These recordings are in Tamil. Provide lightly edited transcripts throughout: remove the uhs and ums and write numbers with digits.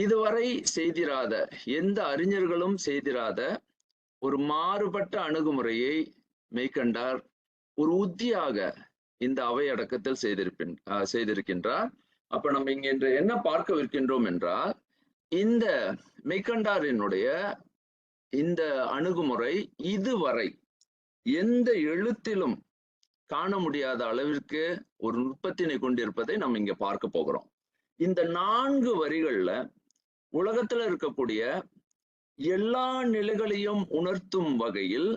இதுவரை செய்திராத, எந்த அறிஞர்களும் செய்திராத ஒரு மாறுபட்ட அணுகுமுறையை மெய்கண்டார் ஒரு உத்தியாக இந்த அவை அடக்கத்தில் செய்திருக்கின்றார். அப்ப நம்ம இங்க இன்று என்ன பார்க்கவிருக்கின்றோம் என்றால், இந்த மெய்கண்டாரினுடைய இந்த அணுகுமுறை இதுவரை எந்த எழுத்திலும் காண முடியாத அளவிற்கு ஒரு நுட்பத்தினை கொண்டிருப்பதை நம்ம இங்க பார்க்க போகிறோம். இந்த 4 வரிகள்ல உலகத்துல இருக்கக்கூடிய எல்லா நிலைகளையும் உணர்த்தும் வகையில்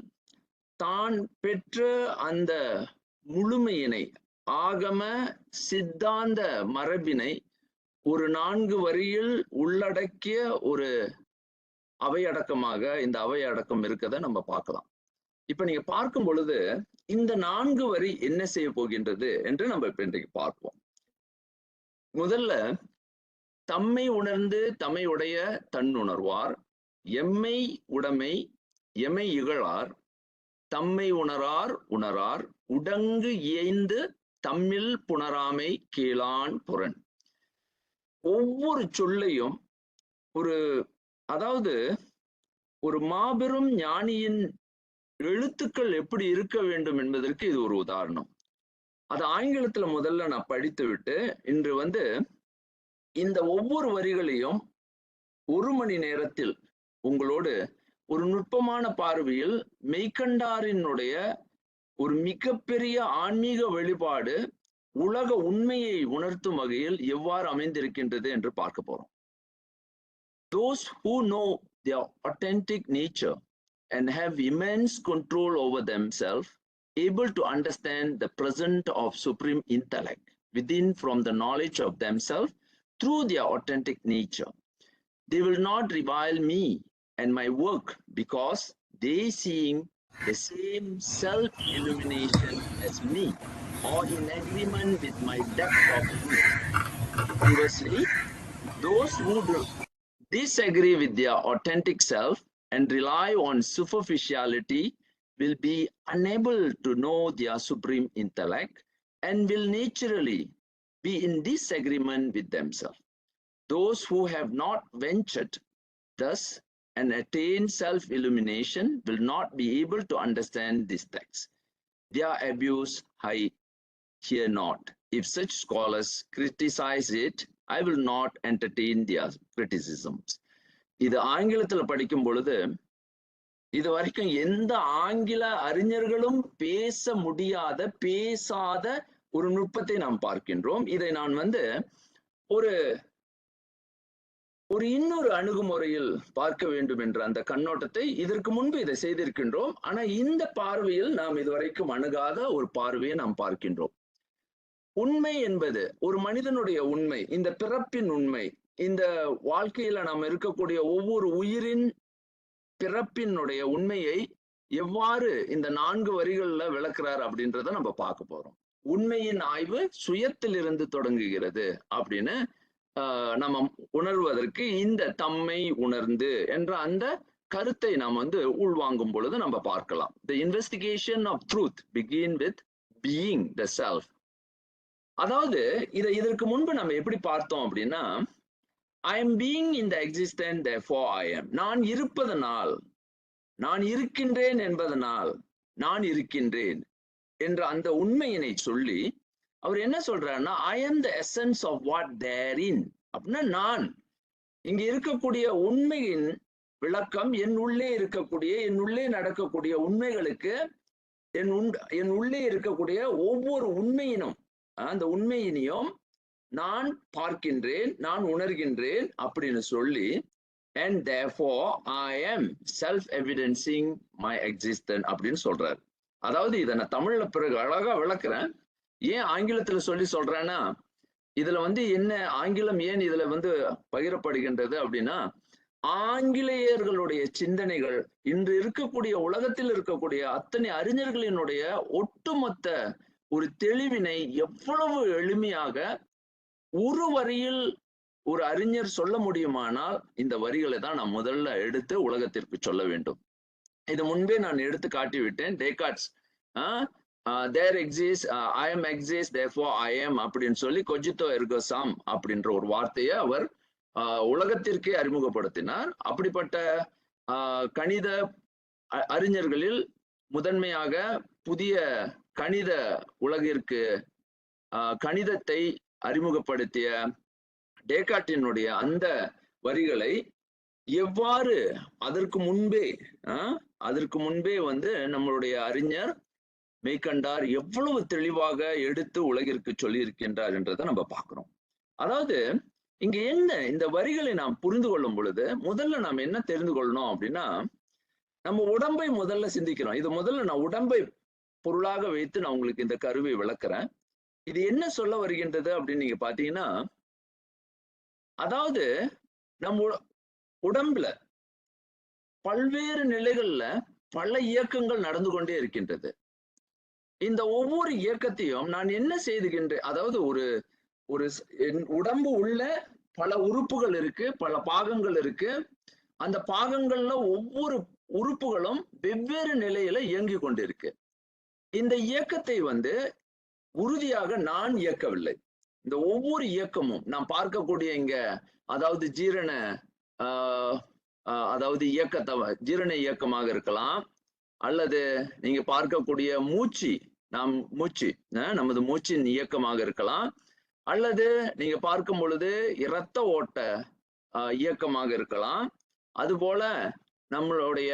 தான் பெற்ற அந்த முழுமையினை, ஆகம சித்தாந்த மரபினை ஒரு 4 வரியில் உள்ளடக்கிய ஒரு அவையடக்கமாக இந்த அவையடக்கம் இருக்கதை நம்ம பார்க்கலாம். இப்ப நீங்க பார்க்கும் பொழுது இந்த 4 வரி என்ன செய்ய போகின்றது என்று நம்ம இப்ப இன்றைக்கு பார்ப்போம். முதல்ல, தம்மை உணர்ந்து தம்மை உடைய தன்னுணர்வார், எம்மை உடைமை எமை இகழார், தம்மை உணரார் உணரார், உடங்கு இயைந்து தம்மில் புணராமை கீழான் புறன். ஒவ்வொரு சொல்லையும் அதாவது ஒரு மாபெரும் ஞானியின் எழுத்துக்கள் எப்படி இருக்க வேண்டும் என்பதற்கு இது ஒரு உதாரணம். அது ஆங்கிலத்துல முதல்ல நான் படித்து விட்டு இன்று இந்த ஒவ்வொரு வரிகளையும் 1 மணி நேரத்தில் உங்களோடு ஒரு நுட்பமான பார்வையில் மெய்கண்டாரினுடைய ஒரு மிகப்பெரிய ஆன்மீக வெளிப்பாடு உலக உண்மையை உணர்த்தும் வகையில் எவ்வாறு அமைந்திருக்கின்றது என்று பார்க்க போறோம். Those who know their authentic nature and have immense control over themselves, able to understand the presence of supreme intellect within from the knowledge of themselves through their authentic nature. They will not revile me and my work because they seeing the same self-illumination as me or in agreement with my depth of truth. Conversely, those who disagree with their authentic self and rely on superficiality will be unable to know their supreme intellect and will naturally be in disagreement with themselves. Those who have not ventured thus and attained self-illumination will not be able to understand this text. Their abuse I hear not. If such scholars criticize it, I will not entertain their criticisms. இது ஆங்கிலத்துல படிக்கும் பொழுது இது வரைக்கும் எந்த ஆங்கில அறிஞர்களும் பேசாத ஒரு நுட்பத்தை நாம் பார்க்கின்றோம். இதை நான் ஒரு இன்னொரு அணுகுமுறையில் பார்க்க வேண்டும் என்ற அந்த கண்ணோட்டத்தை இதற்கு முன்பு இதை செய்திருக்கின்றோம். ஆனா இந்த பார்வையில் நாம் இதுவரைக்கும் அணுகாத ஒரு பார்வையை நாம் பார்க்கின்றோம். உண்மை என்பது ஒரு மனிதனுடைய உண்மை, இந்த பிறப்பின் உண்மை, இந்த வாழ்க்கையில நாம் இருக்கக்கூடிய ஒவ்வொரு உயிரின் பிறப்பினுடைய உண்மையை எவ்வாறு இந்த 4 வரிகள்ல விளக்குறார் அப்படின்றத நம்ம பார்க்க போறோம். உண்மையின் ஆய்வு சுயத்திலிருந்து தொடங்குகிறது அப்படின்னு நம்ம உணர்வதற்கு இந்த தம்மை உணர்ந்து என்ற அந்த கருத்தை நாம் உள்வாங்கும் பொழுது நம்ம பார்க்கலாம். The investigation of truth begin with being the self. அதாவது இதற்கு முன்பு நம்ம எப்படி பார்த்தோம் அப்படின்னா, I am being in the existence, therefore I am. நான் இருப்பதனால், நான் இருக்கின்றேன் என்பதனால் நான் இருக்கின்றேன் என்ற அந்த உண்மையினை சொல்லி அவர் என்ன சொல்றாருன்னா, I am the essence of what therein. அப்படின்னா நான் இங்க இருக்கக்கூடிய உண்மையின் விளக்கம், என் உள்ளே இருக்கக்கூடிய, என் உள்ளே நடக்கக்கூடிய உண்மைகளுக்கு, என் உள்ளே இருக்கக்கூடிய ஒவ்வொரு உண்மையினும், அந்த உண்மையினையும் நான் பார்க்கின்றேன், நான் உணர்கின்றேன் அப்படின்னு சொல்லி, and therefore I am self-evidencing my existence அப்படின்னு சொல்றாரு. அதாவது இதை நான் தமிழ்ல பிறகு அழகா விளக்குறேன். ஏன் ஆங்கிலத்துல சொல்றேன்னா, இதுல என்ன ஆங்கிலம் ஏன் இதுல பகிரப்படுகின்றது அப்படின்னா, ஆங்கிலேயர்களுடைய சிந்தனைகள் இன்று இருக்கக்கூடிய உலகத்தில் இருக்கக்கூடிய அத்தனை அறிஞர்களினுடைய ஒட்டுமொத்த ஒரு தெளிவினை எவ்வளவு எளிமையாக ஒரு வரியில் ஒரு அறிஞர் சொல்ல முடியுமானால் இந்த வரிகளை தான் நான் முதல்ல எடுத்து உலகத்திற்கு சொல்ல வேண்டும். இது முன்பே நான் எடுத்து காட்டிவிட்டேன். டேகார்ட்ஸ் there exists, I am exist, therefore I am அப்படின்னு சொல்லி கொஜித்தோ எர்கோ சாம் அப்படின்ற ஒரு வார்த்தையை அவர் உலகத்திற்கே அறிமுகப்படுத்தினார். அப்படிப்பட்ட கணித அறிஞர்களில் முதன்மையாக புதிய கணித உலகிற்கு கணிதத்தை அறிமுகப்படுத்திய டேக்கார்ட்டினுடைய அந்த வரிகளை எவ்வாறு அதற்கு முன்பே வந்து நம்மளுடைய அறிஞர் மெய்கண்டார் எவ்வளவு தெளிவாக எடுத்து உலகிற்கு சொல்லி இருக்கின்றார் என்றதை நம்ம பார்க்கிறோம். அதாவது இங்க என்ன இந்த வரிகளை நாம் புரிந்து கொள்ளும் பொழுது முதல்ல நாம் என்ன தெரிந்து கொள்ளணும் அப்படின்னா, நம்ம உடம்பை முதல்ல சிந்திக்கிறோம். இது முதல்ல நான் உடம்பை பொருளாக வைத்து நான் உங்களுக்கு இந்த கருவை விளக்குறேன். இது என்ன சொல்ல வருகின்றது அப்படின்னு நீங்க பாத்தீங்கன்னா, அதாவது நம்ம உடம்புல பல்வேறு நிலைகள்ல பல இயக்கங்கள் நடந்து கொண்டே இருக்கின்றது. இந்த ஒவ்வொரு இயக்கத்தையும் நான் என்ன செய்துகின்றேன், அதாவது ஒரு உடம்பு உள்ள பல உறுப்புகள் இருக்கு, பல பாகங்கள் இருக்கு. அந்த பாகங்கள்ல ஒவ்வொரு உறுப்புகளும் வெவ்வேறு நிலையில இயங்கி கொண்டிருக்கு. இந்த இயக்கத்தை வந்து உறுதியாக நான் இயக்கவில்லை. இந்த ஒவ்வொரு இயக்கமும் நாம் பார்க்கக்கூடிய இங்க அதாவது அதாவது ஜீரண இயக்கமாக இருக்கலாம், அல்லது நீங்க பார்க்கக்கூடிய நமது மூச்சின் இயக்கமாக இருக்கலாம், அல்லது நீங்க பார்க்கும் பொழுது இரத்த ஓட்ட இயக்கமாக இருக்கலாம். அதுபோல நம்மளுடைய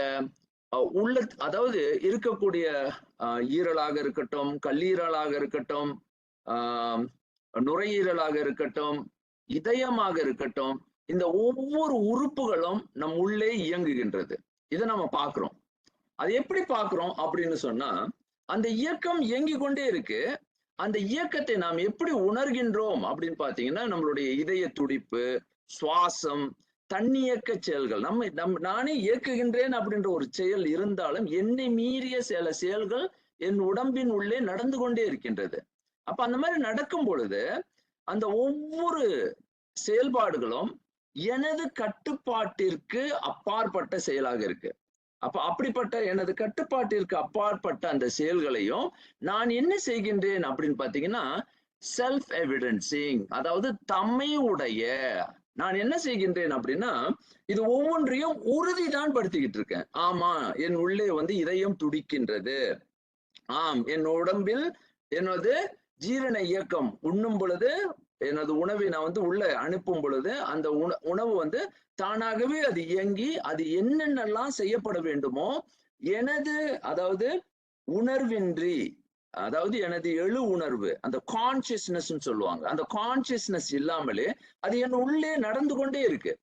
அதாவது இருக்கக்கூடிய ஈரலாக இருக்கட்டும், கல்லீரலாக இருக்கட்டும், நுரையீரலாக இருக்கட்டும், இதயமாக இருக்கட்டும், இந்த ஒவ்வொரு உறுப்புகளும் நம் உள்ளே இயங்குகின்றது. இதை நம்ம பார்க்கிறோம். அது எப்படி பார்க்கிறோம் அப்படின்னு சொன்னா, அந்த இயக்கம் இயங்கி கொண்டே இருக்கு. அந்த இயக்கத்தை நாம் எப்படி உணர்கின்றோம் அப்படின்னு பாத்தீங்கன்னா, நம்மளுடைய இதய துடிப்பு, சுவாசம், தன்னியக்க செயல்கள், நானே இயக்குகின்றேன் அப்படின்ற ஒரு செயல் இருந்தாலும் என்னை மீறிய சில செயல்கள் என் உடம்பின் உள்ளே நடந்து கொண்டே இருக்கின்றது. அப்ப அந்த மாதிரி நடக்கும் பொழுது அந்த ஒவ்வொரு செயல்பாடுகளும் எனது கட்டுப்பாட்டிற்கு அப்பாற்பட்ட செயலாக இருக்கு. அப்ப அப்படிப்பட்ட எனது கட்டுப்பாட்டிற்கு அப்பாற்பட்ட அந்த செயல்களையும் நான் என்ன செய்கின்றேன் அப்படின்னு பாத்தீங்கன்னா, செல்ஃப் எவிடன்சிங், அதாவது தம்மையுடைய நான் என்ன செய்கின்றேன் அப்படின்னா, இது ஒவ்வொன்றையும் உறுதிதான் படுத்திக்கிட்டு இருக்கேன். ஆமா, என் உள்ளே வந்து இதயம் துடிக்கின்றது. ஆம், என் உடம்பில் எனது ஜீரண இயக்கம் உண்ணும் பொழுது, எனது உணவை நான் வந்து உள்ள அனுப்பும் பொழுது அந்த உணவு வந்து தானாகவே அது இயங்கி அது என்னென்னலாம் செய்யப்பட வேண்டுமோ எனது அதாவது உணர்வின்றி, அதாவது எனது எழு உணர்வு, அந்த கான்சியஸ்னஸ் சொல்லுவாங்க, அந்த கான்சியஸ்னஸ் இல்லாமலே அது என் உள்ளே நடந்து கொண்டே இருக்கு.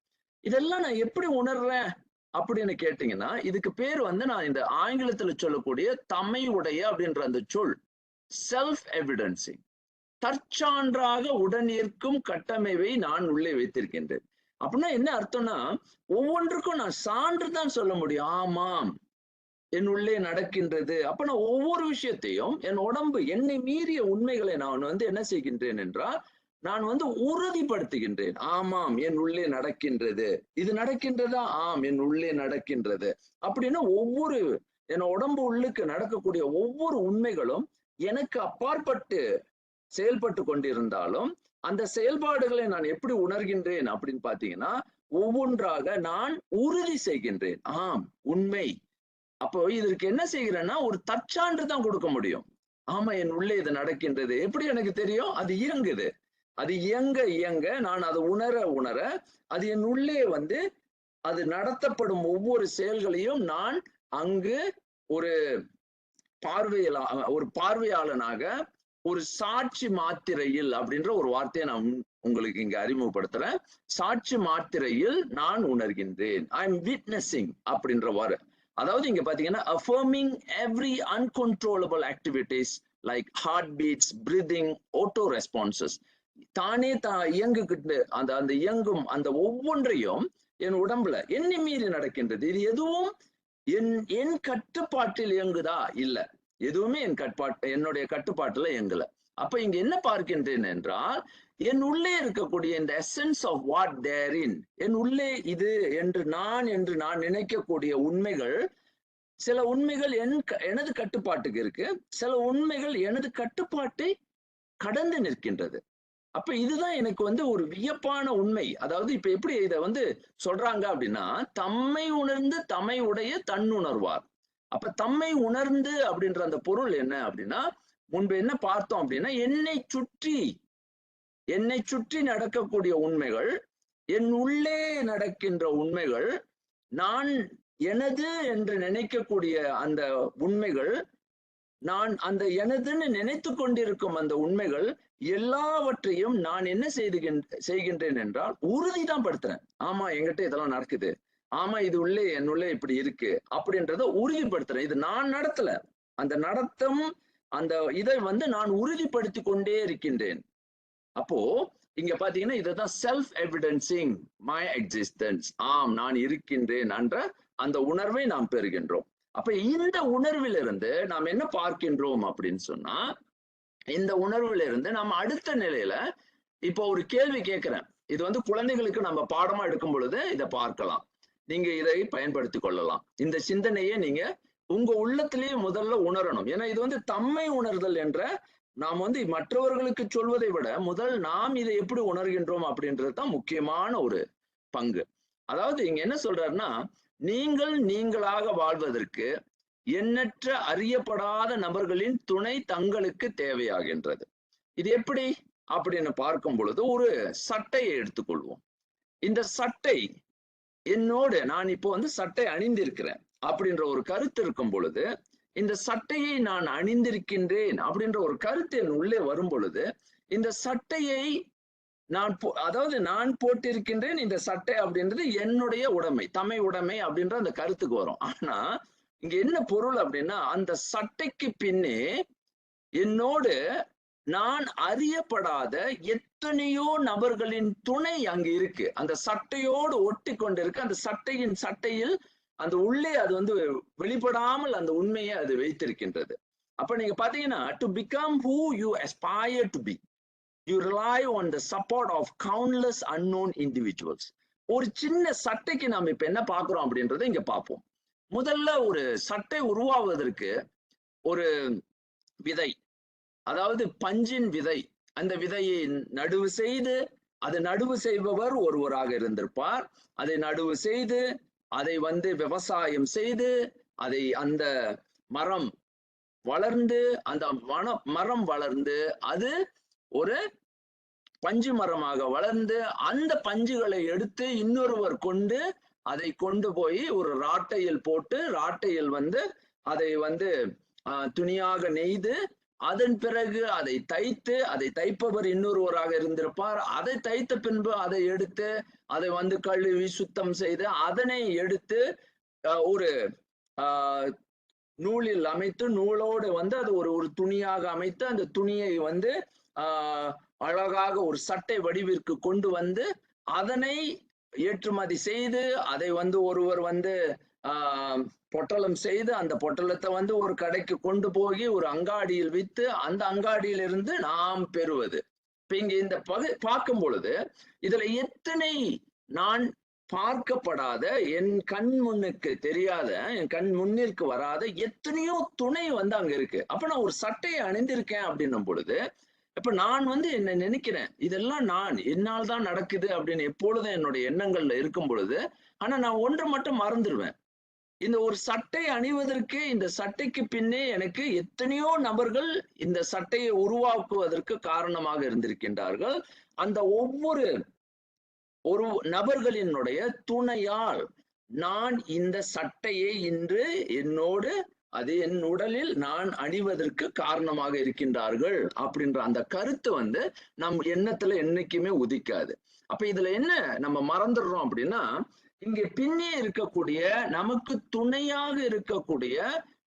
இதெல்லாம் நான் எப்படி உணர்றேன் அப்படின்னு கேட்டீங்கன்னா, இதுக்கு பேர் வந்து நான் இந்த ஆங்கிலத்துல சொல்லக்கூடிய தம்மையுடைய அப்படின்ற அந்த சொல் செல்ஃப் எவிடன்சிங். தற்சான்றாக உடனிருக்கும் கட்டமைவை நான் உள்ளே வைத்திருக்கின்றேன். அப்படின்னா என்ன அர்த்தம்னா, ஒவ்வொன்றுக்கும் நான் சான்று தான் சொல்ல முடியும். ஆமாம், என் உள்ளே நடக்கின்றது. அப்ப நான் ஒவ்வொரு விஷயத்தையும் என் உடம்பு என்னை மீறிய உண்மைகளை நான் வந்து என்ன செய்கின்றேன் என்றால், நான் வந்து உறுதிப்படுத்துகின்றேன். ஆமாம், என் உள்ளே நடக்கின்றது. இது நடக்கின்றதா? ஆம், என் உள்ளே நடக்கின்றது. அப்படின்னா ஒவ்வொரு என் உடம்பு உள்ளுக்கு நடக்கக்கூடிய ஒவ்வொரு உண்மைகளும் எனக்கு அப்பாற்பட்டு செயல்பட்டு கொண்டிருந்தாலும் அந்த செயல்பாடுகளை நான் எப்படி உணர்கின்றேன் அப்படின்னு பாத்தீங்கன்னா, ஒவ்வொன்றாக நான் உறுதி செய்கின்றேன். ஆம், உண்மை. அப்போ இதற்கு என்ன செய்கிறேன்னா, ஒரு தற்சான்று தான் கொடுக்க முடியும். ஆமா, என் உள்ளே இது நடக்கின்றது. எப்படி எனக்கு தெரியும்? அது இயங்குது. அது இயங்க நான் அதை உணர அது என் உள்ளே வந்து அது நடத்தப்படும் ஒவ்வொரு செயல்களையும் நான் அங்கு ஒரு பார்வையாளனாக ஒரு சாட்சி மாத்திரையில் அப்படின்ற ஒரு வார்த்தையை நான் உங்களுக்கு இங்க அறிமுகப்படுத்துறேன். சாட்சி மாத்திரையில் நான் உணர்கின்றேன். ஐ எம் விட்னஸிங் அப்படின்ற வார்த்தை. அதாவது இங்க பாத்தீங்கன்னா, affirming every uncontrollable activities like heartbeats, breathing, auto responses. தானே இயங்குகிட்டு அந்த இயங்கும் அந்த ஒவ்வொன்றையும் என் உடம்புல என்னை மீறி நடக்கின்றது. இது எதுவும் என் கட்டுப்பாட்டில் இயங்குதா? இல்ல, எதுவுமே என்னுடைய கட்டுப்பாட்டுல இயங்கல. அப்ப இங்க என்ன பார்க்கின்றேன் என்றால், என் உள்ளே இருக்கக்கூடிய இந்த எசன்ஸ் ஆஃப் வாட் தேர் இன், என் உள்ளே இது என்று நான் நினைக்கக்கூடிய உண்மைகள், சில உண்மைகள் எனது கட்டுப்பாட்டுக்கு இருக்கு, சில உண்மைகள் எனது கட்டுப்பாட்டை கடந்து நிற்கின்றது. அப்ப இதுதான் எனக்கு வந்து ஒரு வியப்பான உண்மை. அதாவது இப்ப எப்படி இத வந்து சொல்றாங்க அப்படின்னா, தம்மை உணர்ந்து தம்மை உடைய தன்னுணர்வார். அப்ப தம்மை உணர்ந்து அப்படின்ற அந்த பொருள் என்ன அப்படின்னா, முன்பு என்ன பார்த்தோம் அப்படின்னா, என்னை சுற்றி நடக்கக்கூடிய உண்மைகள், என் உள்ளே நடக்கின்ற உண்மைகள், நான் எனது என்று நினைக்கக்கூடிய அந்த உண்மைகள், நான் அந்த எனதுன்னு நினைத்து கொண்டிருக்கும் அந்த உண்மைகள் எல்லாவற்றையும் நான் என்ன செய்கின்றேன் என்றால் உறுதிதான் படுத்துறேன். ஆமா, என்கிட்ட இதெல்லாம் நடக்குது. ஆமா, இது உள்ளே என் உள்ளே இப்படி இருக்கு அப்படின்றத உறுதிப்படுத்துறேன். இது நான் நடத்தல. அந்த நடத்தும் அந்த இதை வந்து நான் உறுதிப்படுத்தி கொண்டே இருக்கின்றேன். அப்போ இங்க பாத்தீங்கன்னா இதுதான் செல்ஃப் எவிடென்சிங் மை எக்ஸிஸ்டன்ஸ். ஆம், நான் இருக்கின்றேன் என்ற அந்த உணர்வை நாம் பெறுகின்றோம். அப்ப இந்த உணர்விலிருந்து நாம் என்ன பார்க்கின்றோம் அப்படின்னு சொன்னா, இந்த உணர்விலிருந்து நம்ம அடுத்த நிலையில இப்போ ஒரு கேள்வி கேட்கிறேன். இது வந்து குழந்தைகளுக்கு நம்ம பாடமா எடுக்கும் பொழுது இதை பார்க்கலாம். நீங்க இதை பயன்படுத்திக் கொள்ளலாம். இந்த சிந்தனையை நீங்க உங்க உள்ளத்திலேயே முதல்ல உணரணும். ஏன்னா இது வந்து தம்மை உணர்தல் என்ற, நாம் வந்து மற்றவர்களுக்கு சொல்வதை விட முதல் நாம் இதை எப்படி உணர்கின்றோம் அப்படின்றது தான் முக்கியமான ஒரு பங்கு. அதாவது இங்க என்ன சொல்றாருன்னா, நீங்கள் நீங்களாக வாழ்வதற்கு எண்ணற்ற அறியப்படாத நபர்களின் துணை தங்களுக்கு தேவையாகின்றது. இது எப்படி அப்படின்னு பார்க்கும் பொழுது ஒரு சட்டையை எடுத்துக்கொள்வோம். இந்த சட்டை என்னோடு, நான் இப்போ வந்து சட்டை அணிந்திருக்கிறேன் அப்படின்ற ஒரு கருத்து இருக்கும் பொழுது, இந்த சட்டையை நான் அணிந்திருக்கின்றேன் அப்படின்ற ஒரு கருத்து என் உள்ளே வரும் பொழுது, இந்த சட்டையை அதாவது நான் போட்டிருக்கின்றேன் இந்த சட்டை அப்படின்றது என்னுடைய உடைமை, தம்மை உடைமை அப்படின்ற அந்த கருத்துக்கு வரும். ஆனா இங்க என்ன பொருள் அப்படின்னா, அந்த சட்டைக்கு பின்னே என்னோடு நான் அறியப்படாத எத்தனையோ நபர்களின் துணை அங்கு இருக்கு. அந்த சட்டையோடு ஒட்டி கொண்டிருக்கு. அந்த சட்டையில் அந்த உள்ளே அது வந்து வெளிப்படாமல் அந்த உண்மையை அது வைத்திருக்கின்றது. அப்ப நீங்க பாத்தீங்கன்னா, to become who you aspire to be, you rely on the support of countless unknown individuals. ஒரு சின்ன சட்டைக்கு நாம் இப்ப என்ன பார்க்கிறோம் அப்படின்றத இங்க பார்ப்போம். முதல்ல ஒரு சட்டை உருவாவதற்கு ஒரு விதை, அதாவது பஞ்சின் விதை, அந்த விதையை நடுவு செய்து, அதை நடுவு செய்பவர் ஒருவராக இருந்திருப்பார். அதை நடுவு செய்து, அதை வந்து விவசாயம் செய்து, அதை அந்த மரம் வளர்ந்து, அந்த மரம் வளர்ந்து, அது ஒரு பஞ்சு மரமாக வளர்ந்து, அந்த பஞ்சுகளை எடுத்து இன்னொருவர் கொண்டு அதை கொண்டு போய் ஒரு ராட்டையில் போட்டு, ராட்டையில் வந்து அதை வந்து துணியாக நெய்து, அதன் பிறகு அதை தைத்து, அதை தைப்பவர் இன்னொருவராக இருந்திருப்பார். அதை தைத்த பின்பு அதை எடுத்து அதை வந்து கழுவி சுத்தம் செய்து அதனை எடுத்து ஒரு நூலில் அமைத்து, நூலோடு வந்து அது ஒரு துணியாக அமைத்து, அந்த துணியை வந்து அழகாக ஒரு சட்டை வடிவிற்கு கொண்டு வந்து அதனை ஏற்றுமதி செய்து, அதை வந்து ஒருவர் வந்து பொட்டலம் செய்து, அந்த பொட்டலத்தை வந்து ஒரு கடைக்கு கொண்டு போய் ஒரு அங்காடியில் வித்து, அந்த அங்காடியிலிருந்து நாம் பெறுவது. இப்ப இங்க இந்த பார்க்கும் பொழுது இதுல எத்தனை நான் பார்க்கப்படாத, என் கண் முன்னுக்கு தெரியாத, என் கண் முன்னிற்கு வராத எத்தனையோ துணை வந்து அங்க இருக்கு. அப்ப நான் ஒரு சட்டையை அணிந்திருக்கேன் அப்படின்னும் பொழுது, இப்ப நான் வந்து என்ன நினைக்கிறேன், இதெல்லாம் நான் என்னால் தான் நடக்குது அப்படின்னு எப்பொழுதும் என்னுடைய எண்ணங்கள்ல இருக்கும் பொழுது, ஆனா நான் ஒன்று மட்டும் மறந்துடுவேன். இந்த ஒரு சட்டை அணிவதற்கு, இந்த சட்டைக்கு பின்னே எனக்கு எத்தனையோ நபர்கள் இந்த சட்டையை உருவாக்குவதற்கு காரணமாக இருந்திருக்கின்றார்கள். அந்த ஒவ்வொரு நபர்களினுடைய துணையால் நான் இந்த சட்டையை இன்று என்னோடு, அது என் உடலில் நான் அணிவதற்கு காரணமாக இருக்கின்றார்கள் அப்படின்ற அந்த கருத்து வந்து நம் எண்ணத்துல என்னைக்குமே உதிக்காது. அப்ப இதுல என்ன நம்ம மறந்துடுறோம் அப்படின்னா, இங்க பின்னே இருக்கக்கூடிய, நமக்கு துணையாக இருக்கக்கூடிய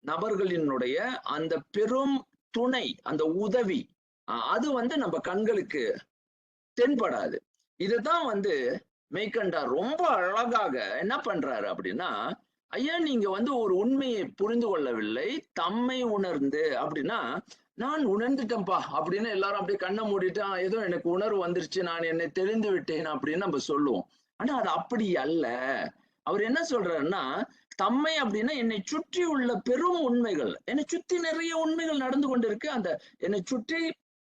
நபர்களினுடைய அந்த பெரும் துணை, அந்த உதவி, அது வந்து நம்ம கண்களுக்கு தென்படாது. இதுதான் வந்து மெய்கண்டார் ரொம்ப அழகாக என்ன பண்றாரு அப்படின்னா, ஐயா நீங்க வந்து ஒரு உண்மையை புரிந்து கொள்ளவில்லை, தம்மை உணர்ந்து அப்படின்னா, நான் உணர்ந்துட்டேன்பா அப்படின்னு எல்லாரும் அப்படியே கண்ணை மூடிட்டு ஏதோ எனக்கு உணர்வு வந்துருச்சு, நான் என்னை தெரிந்து விட்டேன் அப்படின்னு நம்ம சொல்லுவோம். ஆனா அது அப்படி அல்ல. அவர் என்ன சொல்றாருன்னா, தம்மை அப்படின்னா என்னை சுற்றி உள்ள பெரும் உண்மைகள், என்னை சுற்றி நிறைய உண்மைகள் நடந்து கொண்டிருக்கு. அந்த என்னை சுற்றி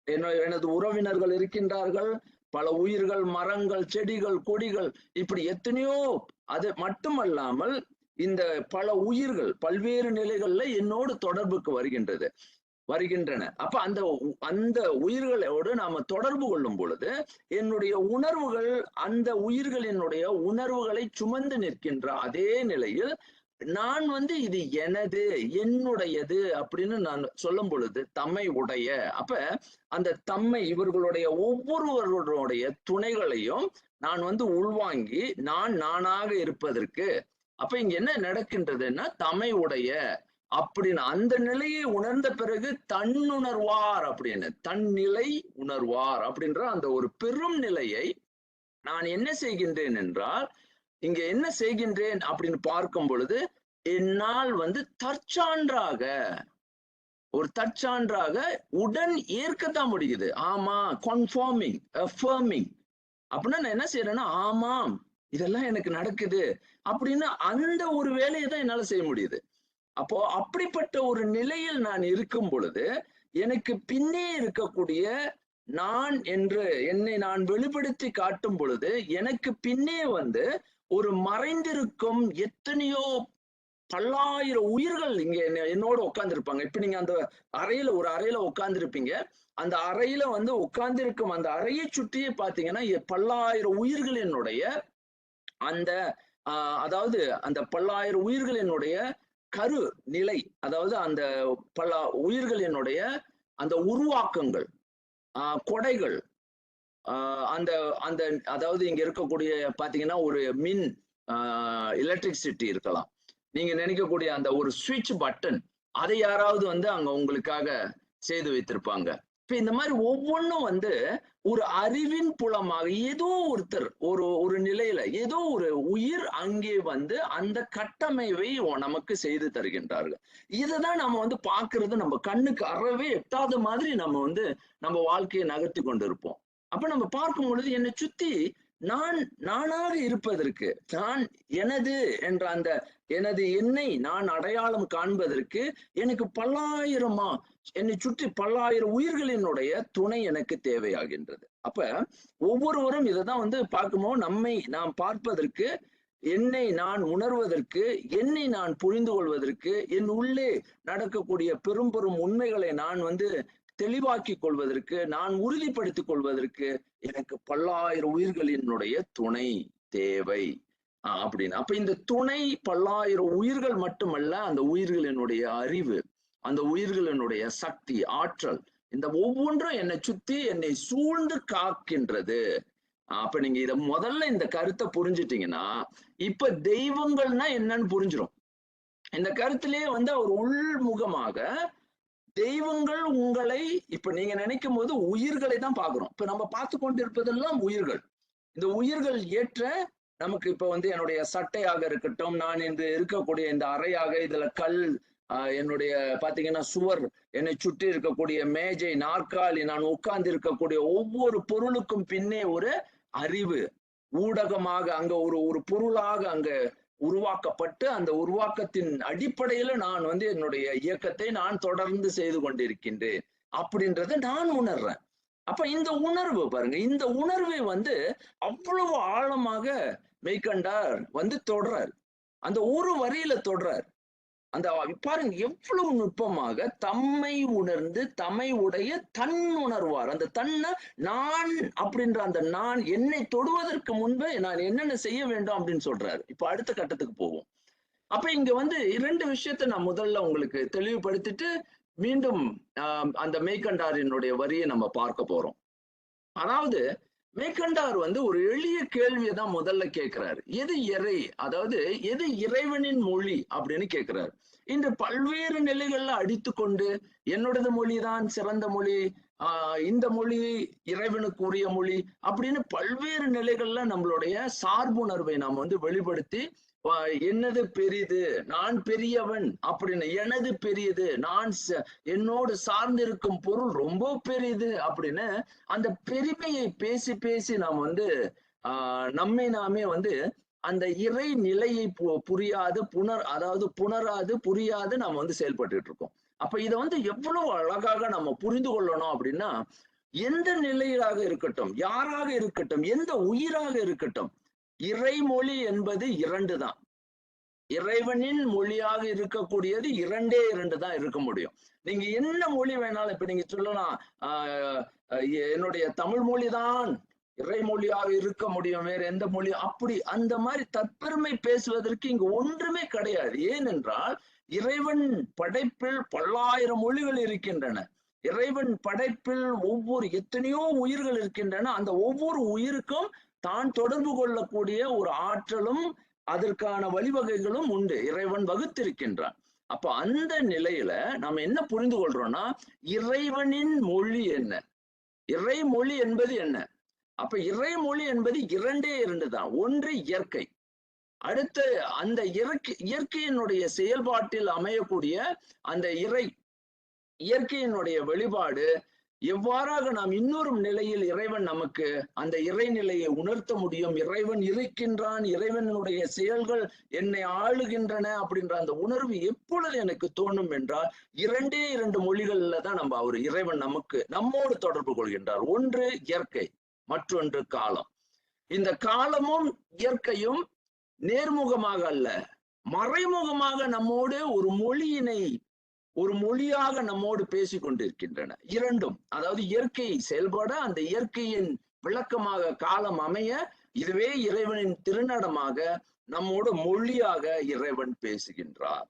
எனது உறவினர்கள் இருக்கின்றார்கள், பல உயிர்கள், மரங்கள், செடிகள், கொடிகள், இப்படி எத்தனையோ. அது மட்டுமல்லாமல் இந்த பல உயிர்கள் பல்வேறு நிலைகள்ல என்னோடு தொடர்புக்கு வருகின்றன. அப்ப அந்த உயிர்களோடு நாம தொடர்பு கொள்ளும் பொழுது என்னுடைய உணர்வுகள் அந்த உயிர்களினுடைய உணர்வுகளை சுமந்து நிற்கின்ற அதே நிலையில் நான் இது எனது, என்னுடையது அப்படின்னு நான் சொல்லும் பொழுது தம்மை உடைய. அப்ப அந்த தம்மை இவர்களுடைய ஒவ்வொருவர்களுடைய துணைகளையும் நான் உள்வாங்கி நானாக இருப்பதற்கு. அப்ப இங்க என்ன நடக்கின்றதுன்னா தம்மை உடைய அப்படின்னு அந்த நிலையை உணர்ந்த பிறகு தன்னுணர்வார் அப்படின்னு, தன்னிலை உணர்வார் அப்படின்ற அந்த ஒரு பெரும் நிலையை நான் என்ன செய்கின்றேன் என்றால், இங்க என்ன செய்கின்றேன் அப்படின்னு பார்க்கும் பொழுது என்னால் தற்சான்றாக உடன் ஏற்கத்தான் முடியுது. ஆமா, கன்ஃபார்மிங், அஃபர்மிங் அப்படின்னா நான் என்ன செய்யறேன்னா, ஆமாம் இதெல்லாம் எனக்கு நடக்குது அப்படின்னு அந்த ஒரு வேலையை தான் என்னால செய்ய முடியுது. அப்போ அப்படிப்பட்ட ஒரு நிலையில் நான் இருக்கும் பொழுது எனக்கு பின்னே இருக்கக்கூடிய நான் என்று என்னை நான் வெளிப்படுத்தி காட்டும் பொழுது எனக்கு பின்னே ஒரு மறைந்திருக்கும் எத்தனையோ பல்லாயிரம் உயிர்கள் இங்க என்னோட உட்கார்ந்து இருப்பாங்க. இப்ப நீங்க அந்த ஒரு அறையில உட்கார்ந்து இருப்பீங்க. அந்த அறையில உட்கார்ந்து இருக்கும் அந்த அறையை சுற்றியே பாத்தீங்கன்னா பல்லாயிரம் உயிர்களினுடைய அந்த அதாவது அந்த பல்லாயிரம் உயிர்களினுடைய கரு நிலை, அதாவது அந்த பல உயிர்களினுடைய அந்த உருவாக்கங்கள், கொடைகள், அந்த அந்த அதாவது இங்க இருக்கக்கூடிய பாத்தீங்கன்னா ஒரு மின் எலக்ட்ரிசிட்டி இருக்கலாம். நீங்க நினைக்கக்கூடிய அந்த ஒரு சுவிட்ச் பட்டன், அதை யாராவது அங்க உங்களுக்காக செய்து வைத்திருப்பாங்க. இப்ப இந்த மாதிரி ஒவ்வொன்றும் ஒரு அறிவின் புலமாக ஏதோ ஒருத்தர் ஒரு நிலையில ஏதோ ஒரு உயிர் அங்கே அந்த கட்டமைவை நமக்கு செய்து தருகின்றார்கள். இததான் நம்ம பாக்குறது நம்ம கண்ணுக்கு அறவே எட்டாத மாதிரி நம்ம நம்ம வாழ்க்கையை நகர்த்தி கொண்டிருப்போம். அப்ப நம்ம பார்க்கும் பொழுது என்னை சுத்தி நானாக இருப்பதற்கு, நான் எனது என்ற அந்த எனது எண்ணை நான் அடையாளம் காண்பதற்கு எனக்கு என்னை சுற்றி பல்லாயிரம் உயிர்களினுடைய துணை எனக்கு தேவையாகின்றது. அப்ப ஒவ்வொருவரும் இதைதான் பார்க்கும்போது நம்மை நாம் பார்ப்பதற்கு, என்னை நான் உணர்வதற்கு, என்னை நான் புரிந்து கொள்வதற்கு, என் உள்ளே நடக்கக்கூடிய பெரும் பெரும் உண்மைகளை நான் தெளிவாக்கி கொள்வதற்கு, நான் உறுதிப்படுத்திக் கொள்வதற்கு எனக்கு பல்லாயிரம் உயிர்களினுடைய துணை தேவை அப்படின்னு. அப்ப இந்த துணை பல்லாயிரம் உயிர்கள் மட்டுமல்ல, அந்த உயிர்களினுடைய அறிவு, அந்த உயிர்களினுடைய சக்தி, ஆற்றல், இந்த ஒவ்வொன்றும் என்னை சுத்தி என்னை சூழ்ந்து காக்கின்றது. அப்ப நீங்க இத முதல்ல இந்த கருத்தை புரிஞ்சுட்டீங்கன்னா இப்ப தெய்வங்கள்னா என்னன்னு புரிஞ்சிடும். இந்த கருத்திலேயே ஒரு உள்முகமாக தெய்வங்கள் உங்களை இப்ப நீங்க நினைக்கும் போது உயிர்களை தான் பாக்குறோம். இப்ப நம்ம பார்த்து கொண்டிருப்பதெல்லாம் உயிர்கள். இந்த உயிர்கள் ஏற்ற நமக்கு இப்ப என்னுடைய சட்டையாக இருக்கட்டும், நான் இன்று இருக்கக்கூடிய இந்த அறையாக, இதுல கல், என்னுடைய பாத்தீங்கன்னா சுவர், என்னை சுற்றி இருக்கக்கூடிய மேஜை, நாற்காலி, நான் உட்கார்ந்து இருக்கக்கூடிய ஒவ்வொரு பொருளுக்கும் பின்னே ஒரு அறிவு ஊடகமாக அங்க ஒரு பொருளாக அங்க உருவாக்கப்பட்டு அந்த உருவாக்கத்தின் அடிப்படையில நான் என்னுடைய இயக்கத்தை நான் தொடர்ந்து செய்து கொண்டிருக்கின்றேன் அப்படின்றத நான் உணர்றேன். அப்ப இந்த உணர்வு பாருங்க, இந்த உணர்வை அவ்வளவு ஆழமாக மெய்கண்டார் தொடர்றார். அந்த ஒரு வரியில தொடர்றார். அந்த பாருங்க எவ்வளவு நுட்பமாக தம்மை உணர்ந்து தம்மை உடைய தன் உணர்வார். அந்த தன்னை நான் அப்படின்ற அந்த நான் என்னை தொடுவதற்கு முன்பே நான் என்னென்ன செய்ய வேண்டும் அப்படின்னு சொல்றாரு. இப்ப அடுத்த கட்டத்துக்கு போவோம். அப்ப இங்க 2 விஷயத்தை நான் முதல்ல உங்களுக்கு தெளிவுபடுத்திட்டு மீண்டும் அந்த மெய்கண்டாரினுடைய வரியை நம்ம பார்க்க போறோம். அதாவது மெய்கண்டார் ஒரு எளிய கேள்வியை தான் முதல்ல கேட்கிறாரு. எது இறை, அதாவது எது இறைவனின் மொழி அப்படின்னு கேட்கிறாரு. இன்று பல்வேறு நிலைகள்ல அடித்து கொண்டு என்னோடது மொழிதான் சிறந்த மொழி, இந்த மொழி இறைவனுக்கு உரிய மொழி அப்படின்னு பல்வேறு நிலைகள்ல நம்மளுடைய சார்புணர்வை நாம் வெளிப்படுத்தி என்னது பெரிது, நான் பெரியவன் அப்படின்னு, எனது பெரியது, நான் என்னோடு சார்ந்திருக்கும் பொருள் ரொம்ப பெரிது அப்படின்னு அந்த பெருமையை பேசி பேசி நாம் நம்மை நாமே அந்த இறை நிலையை புரியாது புணராது புரியாது நாம் செயல்பட்டு இருக்கோம். அப்ப இதை எவ்வளவு அழகாக நம்ம புரிந்து கொள்ளணும் அப்படின்னா, எந்த நிலையிலாக இருக்கட்டும், யாராக இருக்கட்டும், எந்த உயிராக இருக்கட்டும், இறைமொழி என்பது 2 தான். இறைவனின் மொழியாக இருக்கக்கூடியது 2 தான் இருக்க முடியும். நீங்க என்ன மொழி வேணாலும், இப்ப நீங்க சொல்லலாம், என்னுடைய தமிழ் மொழிதான் இறைமொழியாக இருக்க முடியும், வேற எந்த மொழி, அப்படி அந்த மாதிரி தற்பெருமை பேசுவதற்கு இங்கு ஒன்றுமே கிடையாது. ஏனென்றால் இறைவன் படைப்பில் பல்லாயிரம் மொழிகள் இருக்கின்றன. இறைவன் படைப்பில் ஒவ்வொரு எத்தனையோ உயிர்கள் இருக்கின்றன. அந்த ஒவ்வொரு உயிருக்கும் தான் தொடர்பு கொள்ளக்கூடிய ஒரு ஆற்றலும் அதற்கான வழிவகைகளும் உண்டு, இறைவன் வகுத்திருக்கின்றான். அப்ப அந்த நிலையில நாம என்ன புரிந்து கொள்றோம்னா, இறைவனின் மொழி என்ன, இறைமொழி என்பது என்ன? அப்ப இறைமொழி என்பது 2 தான். ஒன்று இயற்கை, அடுத்து அந்த இயற்கையினுடைய செயல்பாட்டில் அமையக்கூடிய அந்த இயற்கையினுடைய வெளிப்பாடு எவ்வாறாக நாம் இன்னொரு நிலையில் இறைவன் நமக்கு அந்த இறைநிலையை உணர்த்த முடியும். இறைவன் இருக்கின்றான், இறைவனுடைய செயல்கள் என்னை ஆளுகின்றன அப்படின்ற அந்த உணர்வு எப்பொழுது எனக்கு தோணும் என்றால், 2 மொழிகள்ல தான் அவர் இறைவன் நம்மோடு தொடர்பு கொள்கின்றார். ஒன்று இயற்கை, மற்றொன்று காலம். இந்த காலமும் இயற்கையும் நேர்முகமாக அல்ல, மறைமுகமாக நம்மோடு ஒரு மொழியாக நம்மோடு பேசிக் கொண்டிருக்கின்றன. 2ம், அதாவது இயற்கை செயல்பட அந்த இயற்கையின் விளக்கமாக காலம் அமைய, இதுவே இறைவனின் திருநடமாக நம்மோடு மொழியாக இறைவன் பேசுகின்றார்.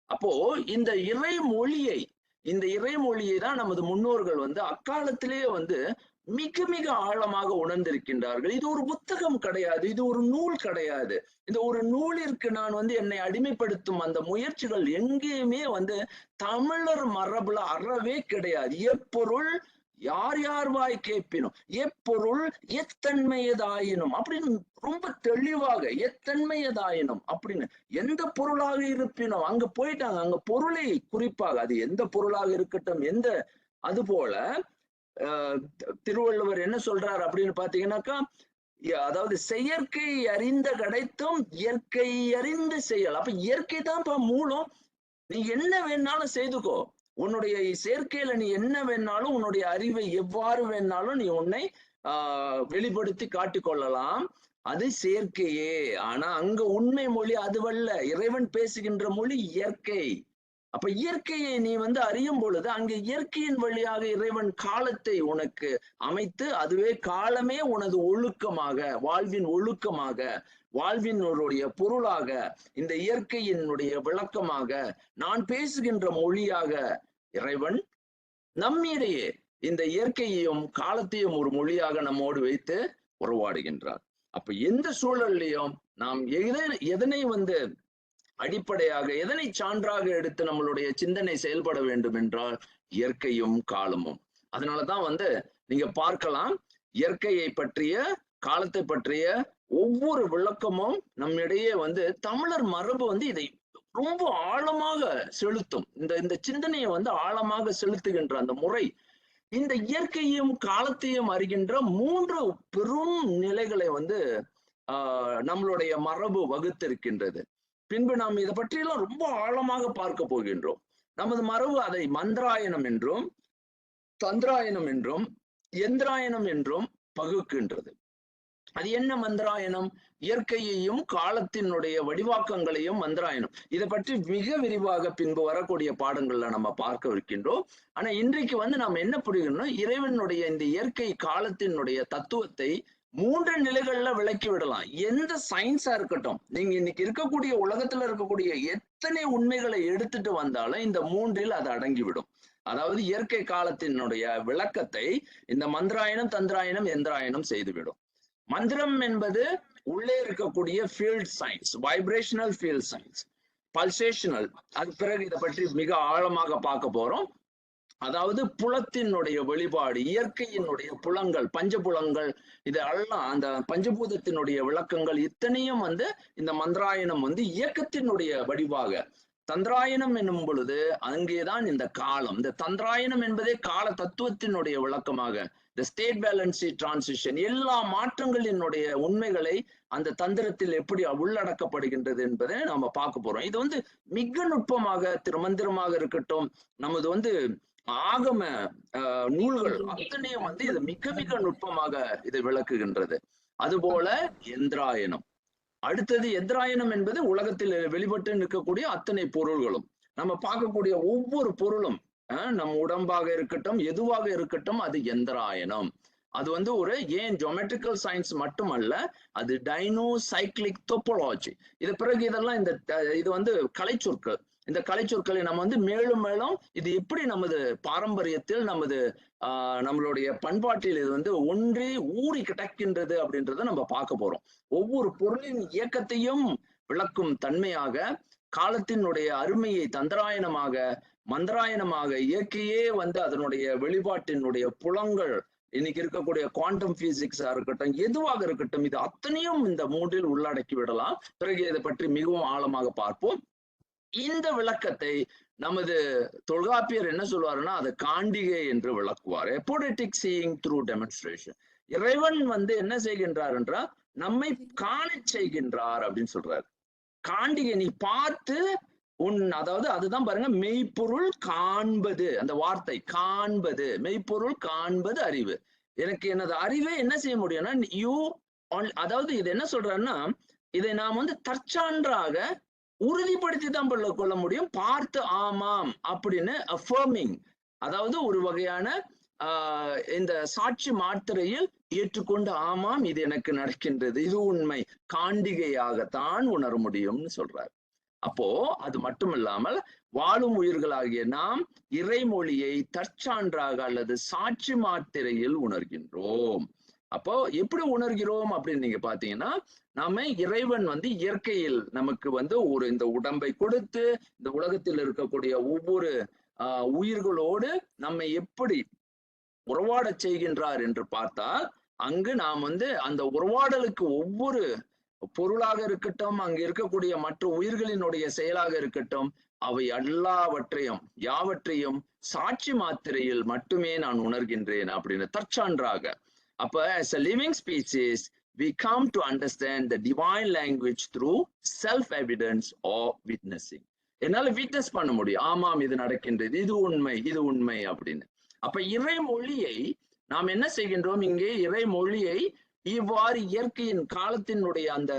அப்போ இந்த இறைமொழியை தான் நமது முன்னோர்கள் அக்காலத்திலேயே மிக மிக ஆழமாக உணர்ந்திருக்கின்றார்கள். இது ஒரு புத்தகம் கிடையாது, இது ஒரு நூல் கிடையாது. இந்த ஒரு நூலிற்கு நான் என்னை அடிமைப்படுத்தும் அந்த முயற்சிகள் எங்கேயுமே தமிழர் மரபுல அறவே கிடையாது. எப்பொருள் யார் யார் வாய் கேட்பினும், எப்பொருள் எத்தன்மையதாயினும் அப்படின்னு ரொம்ப தெளிவாக, எத்தன்மையதாயினும் அப்படின்னு, எந்த பொருளாக இருப்பினும் அங்க போயிட்டாங்க. அங்க பொருளை குறிப்பாக, அது எந்த பொருளாக இருக்கட்டும், அது போல திருவள்ளுவர் என்ன சொல்றார் அப்படின்னு பாத்தீங்கன்னாக்கா, அதாவது செயற்கை அறிந்த கிடைத்தும் இயற்கை அறிந்து செயல். அப்ப இயற்கை தான் மூலம். நீ என்ன வேணாலும் செய்துக்கோ, உன்னுடைய செயற்கையில நீ என்ன வேணாலும், உன்னுடைய அறிவை எவ்வாறு வேணாலும் நீ உன்னை வெளிப்படுத்தி காட்டிக்கொள்ளலாம், அது செயற்கையே. ஆனா அங்க உண்மை மொழி அதுவல்ல, இறைவன் பேசுகின்ற மொழி இயற்கை. அப்ப இயற்கையை நீ அறியும் பொழுது அங்க இயற்கையின் வழியாக இறைவன் காலத்தை உனக்கு அமைத்து, அதுவே காலமே உனது ஒழுக்கமாக, வாழ்வின் ஒழுக்கமாக, வாழ்வினுடைய பொருளாக, இந்த இயற்கையினுடைய விளக்கமாக, நான் பேசுகின்ற மொழியாக இறைவன் நம்மிடையே இந்த இயற்கையையும் காலத்தையும் ஒரு மொழியாக நம்மோடு வைத்து உறவாடுகின்றார். அப்ப எந்த சூழல்லையும் நாம் எதனை அடிப்படையாக, எதனை சான்றாக எடுத்து நம்மளுடைய சிந்தனை செயல்பட வேண்டும் என்றால் இயற்கையும் காலமும். அதனாலதான் நீங்க பார்க்கலாம், இயற்கையை பற்றிய, காலத்தை பற்றிய ஒவ்வொரு விளக்கமும் நம்மிடையே தமிழர் மரபு இதை ரொம்ப ஆழமாக செலுத்தும். இந்த சிந்தனையை ஆழமாக செலுத்துகின்ற அந்த முறை, இந்த இயற்கையும் காலத்தையும் அறிகின்ற 3 பெரும் நிலைகளை நம்மளுடைய மரபு வகுத்திருக்கின்றது. பின்பு நாம் இதை பற்றியெல்லாம் ரொம்ப ஆழமாக பார்க்க போகின்றோம். நமது மரபு அதை மந்திராயணம் என்றும், தந்திராயணம் என்றும், எந்திராயணம் என்றும் பகுக்கின்றது. அது என்ன மந்திராயணம்? இயற்கையையும் காலத்தினுடைய வடிவாக்கங்களையும் மந்திராயணம். இதை பற்றி மிக விரிவாக பின்பு வரக்கூடிய பாடங்கள்ல நம்ம பார்க்க இருக்கின்றோம். ஆனா இன்றைக்கு நாம் என்ன புரிகிறோம்னா, இறைவனுடைய இந்த இயற்கை காலத்தினுடைய தத்துவத்தை 3 நிலைகள்ல விளக்கி விடலாம். எந்த சயின்ஸா இருக்கட்டும், நீங்க இன்னைக்கு இருக்கக்கூடிய உலகத்துல இருக்கக்கூடிய எத்தனை உண்மைகளை எடுத்துட்டு வந்தாலும் இந்த 3ல் அது அடங்கிவிடும். அதாவது இயற்கை காலத்தினுடைய விளக்கத்தை இந்த மந்திராயணம், தந்திராயணம், எந்திராயணம் செய்துவிடும். மந்திரம் என்பது உள்ளே இருக்கக்கூடிய field science, vibrational field science, pulsational. அது பிறகு இதை பற்றி மிக ஆழமாக பார்க்க போறோம். அதாவது புலத்தினுடைய வெளிப்பாடு, இயற்கையினுடைய புலங்கள், பஞ்சபுலங்கள், இதெல்லாம் அந்த பஞ்சபூதத்தினுடைய விளக்கங்கள் இத்தனையும் இந்த மந்திராயணம் இயக்கத்தினுடைய வடிவாக. தந்திராயணம் என்னும் பொழுது அங்கேதான் இந்த காலம். இந்த தந்திராயணம் என்பதே கால தத்துவத்தினுடைய விளக்கமாக, இந்த ஸ்டேட் பேலன்சி டிரான்சிஷன், எல்லா மாற்றங்களினுடைய உண்மைகளை அந்த தந்திரத்தில் எப்படி உள்ளடக்கப்படுகின்றது என்பதை நாம பார்க்க போறோம். இது மிக நுட்பமாக, திருமந்திரமாக இருக்கட்டும், நமது ஆகம நூல்கள் அத்தனையும் வந்து இது மிக மிக நுட்பமாக இதை விளக்குகின்றது. அதுபோல எந்திராயனம். அடுத்தது எந்திராயனம் என்பது உலகத்தில் வெளிப்பட்டு நிற்கக்கூடிய அத்தனை பொருள்களும், நம்ம பார்க்கக்கூடிய ஒவ்வொரு பொருளும் நம் உடம்பாக இருக்கட்டும், எதுவாக இருக்கட்டும், அது எந்திராயனம். அது வந்து ஒரு ஏன் ஜியோமெட்ரிக்கல் சயின்ஸ் மட்டுமல்ல, அது டைனோசைக்ளிக் டோபோலாஜி. இது பிறகு இதெல்லாம் இது வந்து கலைச்சொற்கள். இந்த கலைச்சொற்களை நம்ம வந்து மேலும் மேலும் இது எப்படி நமது பாரம்பரியத்தில் நமது நம்மளுடைய பண்பாட்டில் இது வந்து ஒன்றி ஊறி கிடக்கின்றது அப்படின்றத நம்ம பார்க்க போறோம். ஒவ்வொரு பொருளின் இயக்கத்தையும் விளக்கும் தன்மையாக, காலத்தினுடைய அருமையை தந்திராயனமாக மந்திராயனமாக இயற்கையே வந்து அதனுடைய வெளிப்பாட்டினுடைய புலங்கள், இன்னைக்கு இருக்கக்கூடிய குவாண்டம் பிசிக்ஸா இருக்கட்டும், எதுவாக இருக்கட்டும், இது அத்தனையும் இந்த மூன்றில் உள்ளடக்கி விடலாம். பிறகு இதை பற்றி மிகவும் ஆழமாக பார்ப்போம். இந்த விளக்கத்தை நமது தொல்காப்பியர் என்ன சொல்வாருன்னா, அதை காண்டிகை என்று விளக்குவார். எப்போடெட்டிக் சீயிங் த்ரூ டெமான்ஸ்ட்ரேஷன். இறைவன் வந்து என்ன செய்கின்றார் என்றால் நம்மை காண செய்கின்றார் அப்படின்னு சொல்றாரு. காண்டிகை நீ பார்த்து அதாவது அதுதான் பாருங்க, மெய்ப்பொருள் காண்பது. அந்த வார்த்தை காண்பது, மெய்ப்பொருள் காண்பது அறிவு. எனக்கு எனது அறிவை என்ன செய்ய முடியும்னா அதாவது இது என்ன சொல்றேன்னா, இதை நாம் வந்து தற்சான்றாக உறுதிப்படுத்தி தான் கொள்ள முடியும். பார்த்து ஆமாம் அப்படின்னு அஃபர்மிங், அதாவது ஒரு வகையான இந்த சாட்சி மாத்திரையில் ஏற்றுக்கொண்டு ஆமாம் இது எனக்கு நடக்கின்றது, இது உண்மை, காண்டிகையாகத்தான் உணர முடியும்னு சொல்றாரு. அப்போ அது மட்டுமில்லாமல் வாழும் உயிர்களாகிய நாம் இறைமொழியை தற்சான்றாக அல்லது சாட்சி மாத்திரையில் உணர்கின்றோம். அப்போ எப்படி உணர்கிறோம் அப்படின்னு நீங்க பாத்தீங்கன்னா, நாம இறைவன் வந்து இயற்கையில் நமக்கு வந்து இந்த உடம்பை கொடுத்து இந்த உலகத்தில் இருக்கக்கூடிய ஒவ்வொரு உயிர்களோடு நம்மை எப்படி உறவாட செய்கின்றார் என்று பார்த்தால், அங்கு நாம் வந்து அந்த உறவாடலுக்கு ஒவ்வொரு பொருளாக இருக்கட்டும், அங்கு இருக்கக்கூடிய மற்ற உயிர்களினுடைய செயலாக இருக்கட்டும், அவை எல்லாவற்றையும் யாவற்றையும் சாட்சி மாத்திரையில் மட்டுமே நான் உணர்கின்றேன் அப்படின்னு தற்சான்றாக. அப்ப as a living species we come to understand the divine language through self evidence or witnessing. என்னால விட்னஸ் பண்ண முடியும், ஆமாம் இது நடக்கின்றது, இது உண்மை அப்படின்னு. அப்ப இறைமொழியை நாம் என்ன செய்கின்றோம், இங்கே இறைமொழியை இவ்வாறு இயற்கையின் காலத்தினுடைய அந்த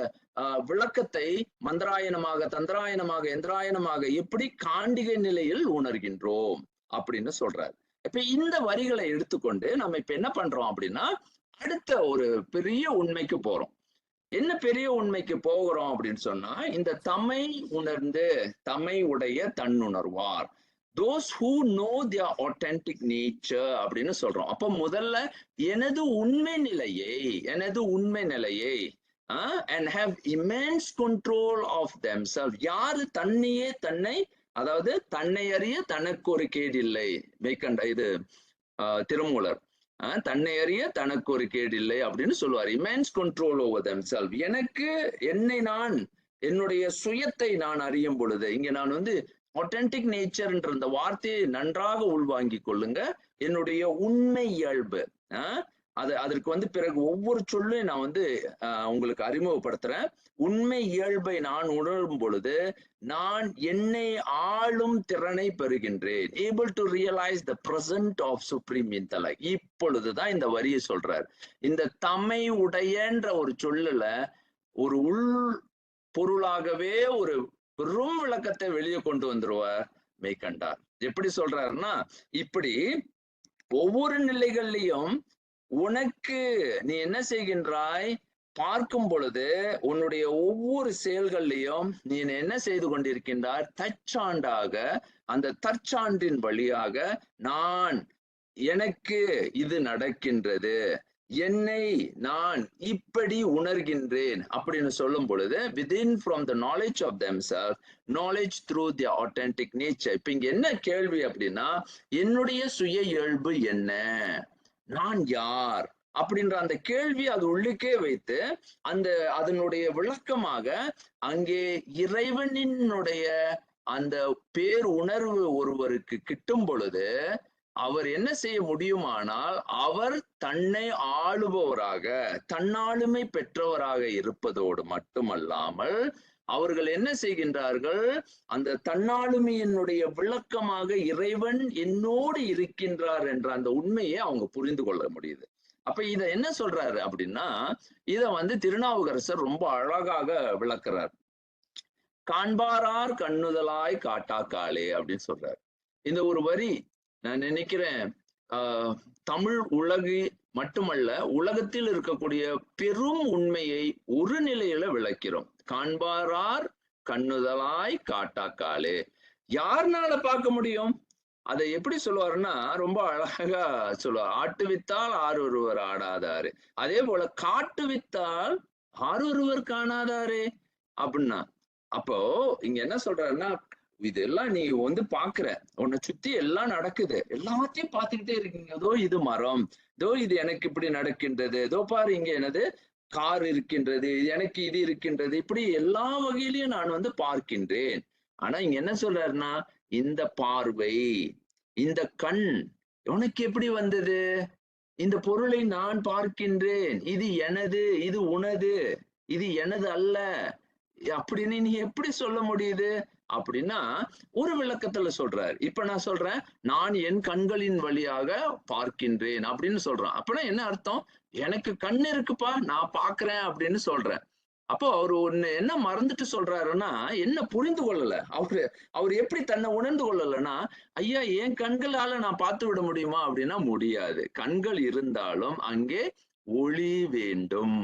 விளக்கத்தை மந்திராயனமாக தந்திராயனமாக எந்திராயனமாக எப்படி காண்டிகை நிலையில் உணர்கின்றோம் அப்படின்னு சொல்றாரு. இப்ப இந்த வரிகளை எடுத்துக்கொண்டு நம்ம இப்ப என்ன பண்றோம் அப்படின்னா, அடுத்த ஒரு பெரிய உண்மைக்கு போறோம். என்ன பெரிய உண்மைக்கு போகிறோம் அப்படின்னு சொன்னா, இந்த தம்மை உணர்ந்து தம்மை உடைய தன்னுணர்வார், those who know their authentic nature அப்படின்னு சொல்றோம். அப்ப முதல்ல எனது உண்மை நிலையை and have immense control of themselves. யாரு தன்னை அதாவது தன்னை அறிய தனக்கு ஒரு கேடில்லை, மெய்கண்ட இது திருமூலர், தன்னை அறிய தனக்கு ஒரு கேடில்லை அப்படின்னு சொல்லுவார். immense control over themselves. என்னுடைய சுயத்தை நான் அறியும் பொழுது, இங்க நான் வந்து ஆத்தென்டிக் நேச்சர்ன்ற இந்த வார்த்தையை நன்றாக உள்வாங்கிக் கொள்ளுங்க. என்னுடைய உண்மை இயல்பு, அதற்கு வந்து பிறகு ஒவ்வொரு சொல்லையும் நான் வந்து உங்களுக்கு அறிமுகப்படுத்துறேன். உண்மை இயல்பை நான் உணரும் பொழுது நான் என்னை ஆளும் திறனை பெறுகின்றேன். Able to realise the present of supreme intellect. இப்பொழுதுதான் இந்த வரியை சொல்றார். இந்த தம்மை உடையன்ற ஒரு சொல்லுல ஒரு உள் பொருளாகவே ஒரு பெரும் விளக்கத்தை வெளியே கொண்டு வந்துருவார் மெய்கண்டார். எப்படி சொல்றாருன்னா, இப்படி ஒவ்வொரு நிலைகள்லையும் உனக்கு நீ என்ன செய்கின்றாய் பார்க்கும் பொழுது உன்னுடைய ஒவ்வொரு செயல்கள்லையும் நீ என்ன செய்து கொண்டிருக்கின்றாய், தற்சான்றாக அந்த தற்சான்றின் வழியாக நான் எனக்கு இது நடக்கின்றது, என்னை நான் இப்படி உணர்கின்றேன் அப்படின்னு சொல்லும் பொழுது within from the knowledge of themselves, knowledge through their authentic nature. இப்ப இங்க என்ன கேள்வி அப்படின்னா, என்னுடைய சுய இயல்பு என்ன, நான் யார் அப்படின்ற அந்த கேள்வி அது உள்ளுக்கே வைத்து அதனுடைய விளக்கமாக அங்கே இறைவனினுடைய அந்த பேர் உணர்வு ஒருவருக்கு கிட்டும் பொழுது அவர் என்ன செய்ய முடியுமானால், அவர் தன்னை ஆளுபவராக தன்னாளுமை பெற்றவராக இருப்பதோடு மட்டுமல்லாமல் அவர்கள் என்ன செய்கின்றார்கள்? அந்த தன்னாளுமையினுடைய விளக்கமாக இறைவன் என்னோடு இருக்கின்றார் என்ற அந்த உண்மையை அவங்க புரிந்து கொள்ள முடியுது. அப்ப இத என்ன சொல்றாரு அப்படின்னா, இத திருநாவுக்கரசர் ரொம்ப அழகாக விளக்குறார். காண்பாரார் கண்ணுதலாய் காட்டாக்காலே அப்படின்னு சொல்றாரு. இந்த ஒரு வரி நான் நினைக்கிறேன் தமிழ் உலகு மட்டுமல்ல, உலகத்தில் இருக்கக்கூடிய பெரும் உண்மையை ஒரு நிலையில விளக்கிறோம். காண்பாரார் கண்ணுதலாய் காட்டாக்காலே. யாருனால பார்க்க முடியும்? அதை எப்படி சொல்லுவாருன்னா, ரொம்ப அழகா சொல்லுவார். ஆட்டுவித்தால் ஆரொருவர் ஆடாதாரு. அதே போல காட்டுவித்தால் ஆரொருவர் காணாதாரே அப்படின்னா. அப்போ இங்க என்ன சொல்றாருன்னா, இதெல்லாம் நீ பாக்குற, உன்னை சுத்தி எல்லாம் நடக்குது, எல்லாத்தையும் பார்த்துக்கிட்டே இருக்கீங்க. ஏதோ இது மரம், இதோ இது எனக்கு இப்படி நடக்கின்றது, ஏதோ பாரு இங்க என்னது கார் இருக்கின்றது, எனக்கு இது இருக்கின்றது, இப்படி எல்லா வகையிலையும் நான் பார்க்கின்றேன். ஆனா இங்க என்ன சொல்றாருன்னா, இந்த பார்வை, இந்த கண் உனக்கு எப்படி வந்தது? இந்த பொருளை நான் பார்க்கின்றேன், இது எனது, இது உனது, இது எனது அல்ல அப்படின்னு நீ எப்படி சொல்ல முடியுது அப்படின்னா ஒரு விளக்கத்துல சொல்றாரு. இப்ப நான் சொல்றேன், நான் என் கண்களின் வழியாக பார்க்கின்றேன் அப்படின்னு சொல்றான். அப்படின்னா என்ன அர்த்தம்? எனக்கு கண் இருக்குப்பா, நான் பாக்குறேன் அப்படின்னு சொல்றேன். அப்போ அவரு ஒண்ணு என்ன மறந்துட்டு சொல்றாருன்னா, என்ன புரிந்து கொள்ளல. அவர் எப்படி தன்னை உணர்ந்து கொள்ளலன்னா, ஐயா என் கண்களால நான் பார்த்து விட முடியுமா அப்படின்னா முடியாது. கண்கள் இருந்தாலும் அங்கே ஒளி வேண்டும்.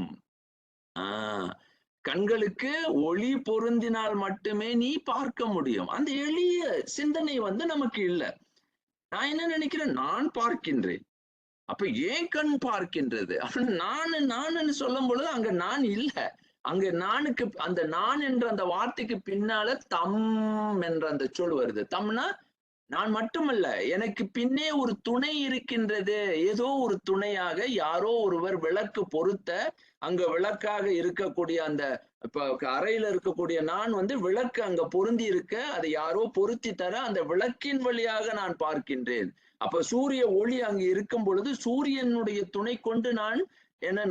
கண்களுக்கு ஒளி பொருந்தினால் மட்டுமே நீ பார்க்க முடியும். அந்த எளிய சிந்தனை நமக்கு இல்லை. நான் என்ன நினைக்கிறேன், நான் பார்க்கின்றேன். அப்ப ஏன் கண் பார்க்கின்றது? நான் சொல்லும் பொழுது அங்க நான் இல்லை. அங்க நானுக்கு அந்த நான் என்ற அந்த வார்த்தைக்கு பின்னால தம் என்ற அந்த சொல் வருது. தம்னா நான் மட்டுமல்ல, எனக்கு பின்னே ஒரு துணை இருக்கின்றது. ஏதோ ஒரு துணையாக யாரோ ஒருவர் விளக்கு பொருத்த, அங்க விளக்காக இருக்கக்கூடிய அந்த இப்ப அறையில இருக்கக்கூடிய நான் விளக்கு அங்க பொருந்தி இருக்க, அதை யாரோ பொருத்தி தர, அந்த விளக்கின் வழியாக நான் பார்க்கின்றேன். அப்ப சூரிய ஒளி அங்கு இருக்கும் பொழுது சூரியனுடைய துணை கொண்டு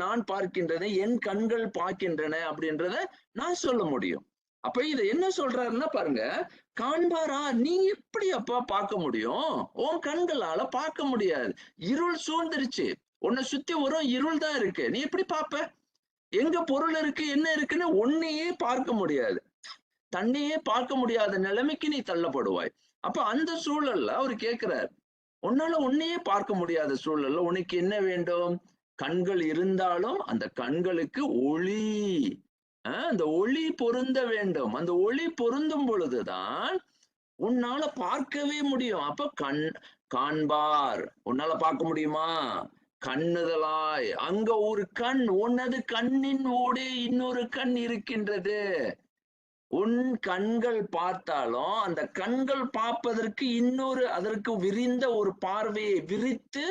நான் பார்க்கின்றன, என் கண்கள் பார்க்கின்றன அப்படின்றத நான் சொல்ல முடியும். அப்ப இதை என்ன சொல்றாருன்னா பாருங்க, காண்பாரா நீ எப்படி அப்பா பார்க்க முடியும்? உன் கண்களால பார்க்க முடியாது. இருள் சூழ்ந்துருச்சு, உன்னை சுத்தி ஒரு இருள் தான் இருக்கு, நீ எப்படி பார்ப்ப? எங்க பொருள் இருக்கு, என்ன இருக்குன்னு ஒன்னையே பார்க்க முடியாது, தன்னையே பார்க்க முடியாத நிலைமைக்கு நீ தள்ளப்படுவாய். அப்ப அந்த சூழல்ல அவர் கேட்கிறார், உன்னால உன்னையே பார்க்க முடியாத சூழல்ல உனக்கு என்ன வேண்டும்? கண்கள் இருந்தாலும் அந்த கண்களுக்கு ஒளி, அந்த ஒளி பொருந்த வேண்டும். அந்த ஒளி பொருந்தும் பொழுதுதான் உன்னால பார்க்கவே முடியும். அப்ப காண்பார், உன்னால பார்க்க முடியுமா? கண்ணுதலாய், அங்க ஒரு கண், உனது கண்ணின் ஊடே இன்னொரு கண் இருக்கின்றது. உன் கண்கள் பார்த்தாலும் அந்த கண்கள் பார்ப்பதற்கு இன்னொரு, அதற்கு விரிந்த ஒரு பார்வையை விரித்து,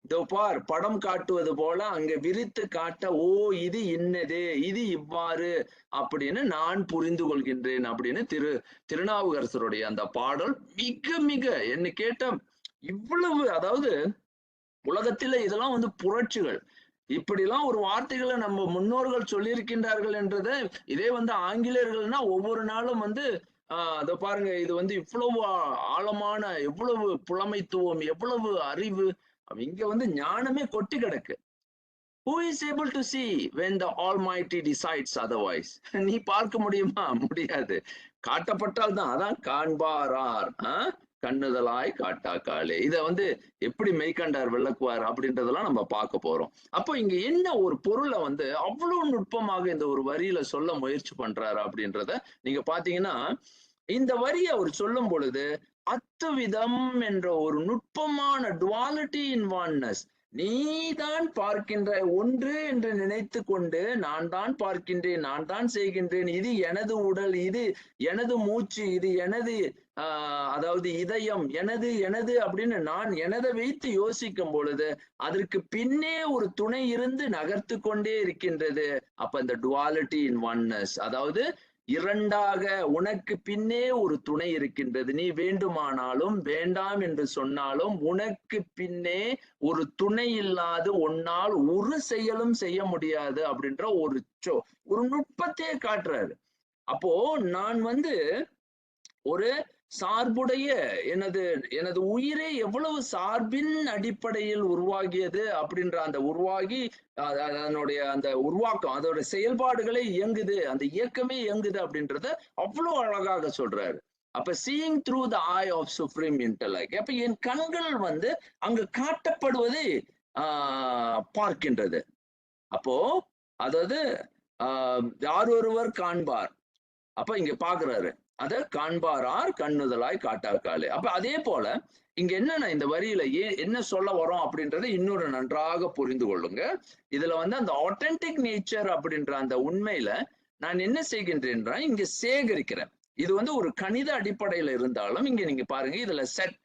இதோ பார் படம் காட்டுவது போல அங்க விரித்து காட்ட, ஓ இது இன்னது, இது இவ்வாறு அப்படின்னு நான் புரிந்து கொள்கின்றேன் அப்படின்னு திருநாவுக்கரசருடைய அந்த பாடல் மிக மிக என்ன கேட்ட இவ்வளவு, அதாவது உலகத்தில இதெல்லாம் புரட்சிகள். இப்படிலாம் ஒரு வார்த்தைகளை நம்ம முன்னோர்கள் சொல்லியிருக்கின்றார்கள் என்றத, இதே ஆங்கிலேயர்கள்னா ஒவ்வொரு நாளும் அதை பாருங்க, இது இவ்வளவு ஆழமான, எவ்வளவு புலமைத்துவம், எவ்வளவு அறிவு, இங்க ஞானமே கொட்டி கிடக்கு. Who is able to see when the Almighty decides otherwise? நீ பார்க்க முடியுமா? முடியாது. காட்டப்பட்டால் தான். அதான் காண்பாரார் கண்ணுதலாய் காட்டாக்காலே. இத எப்படி மெய்கண்டார் விளக்குவார் அப்படின்றதெல்லாம் நம்ம பார்க்க போறோம். அப்போ இங்க என்ன ஒரு பொருளை அவ்வளவு நுட்பமாக இந்த ஒரு வரியில சொல்ல முயற்சி பண்றாரு அப்படின்றத நீங்க பாத்தீங்கன்னா, இந்த வரியை அவர் சொல்லும் பொழுது அத்துவிதம் என்ற ஒரு நுட்பமான டுவாலிட்டி இன் ஒன்னஸ், நீதான் பார்க்கின்ற ஒன்று என்று நினைத்து கொண்டு நான் தான் பார்க்கின்றேன், நான் தான் செய்கின்றேன், இது எனது உடல், இது எனது மூச்சு, இது எனது அதாவது இதயம், எனது எனது அப்படின்னு நான் எனதை வைத்து யோசிக்கும் பொழுது அதற்கு பின்னே ஒரு துணை இருந்து நகர்த்து கொண்டே இருக்கின்றது. அப்ப இந்த டுவாலிட்டி இன் ஒன்னஸ், அதாவது இரண்டாக உனக்கு பின்னே ஒரு துணை இருக்கின்றது. நீ வேண்டுமானாலும் வேண்டாம் என்று சொன்னாலும் உனக்கு பின்னே ஒரு துணை இல்லாது உன்னால் ஒரு செயலும் செய்ய முடியாது அப்படின்ற ஒரு நுட்பத்தையே காட்டுறாரு. அப்போ நான் வந்து ஒரு சார்புடைய எனது உயிரே எவ்வளவு சார்பின் அடிப்படையில் உருவாகியது அப்படின்ற அந்த உருவாகி அதனுடைய அந்த உருவாக்கம் அதோட செயல்பாடுகளே இயங்குது, அந்த இயக்கமே இயங்குது அப்படின்றத அவ்வளவு அழகாக சொல்றாரு. அப்ப seeing through the eye of supreme intellect, அப்ப என் கண்கள் வந்து அங்கு காட்டப்படுவதை பார்க்கின்றது. அப்போ அதாவது யார் ஒருவர் காண்பார், அப்ப இங்க பாக்குறாரு, அத காண்பாரார் கண்ணுதலாய் காட்டாக்காலே. அப்ப அதே போல இங்க என்னன்னா இந்த வரியில என்ன சொல்ல வரோம் அப்படின்றத இன்னொரு நன்றாக புரிந்து கொள்ளுங்க. இதுல வந்து அந்த ஆத்தென்டிக் நேச்சர் அப்படின்ற அந்த உண்மையில நான் என்ன செய்கின்றேன், இங்க சேகரிக்கிறேன். இது வந்து ஒரு கணித அடிப்படையில இருந்தாலும் இங்க நீங்க பாருங்க, இதுல செட்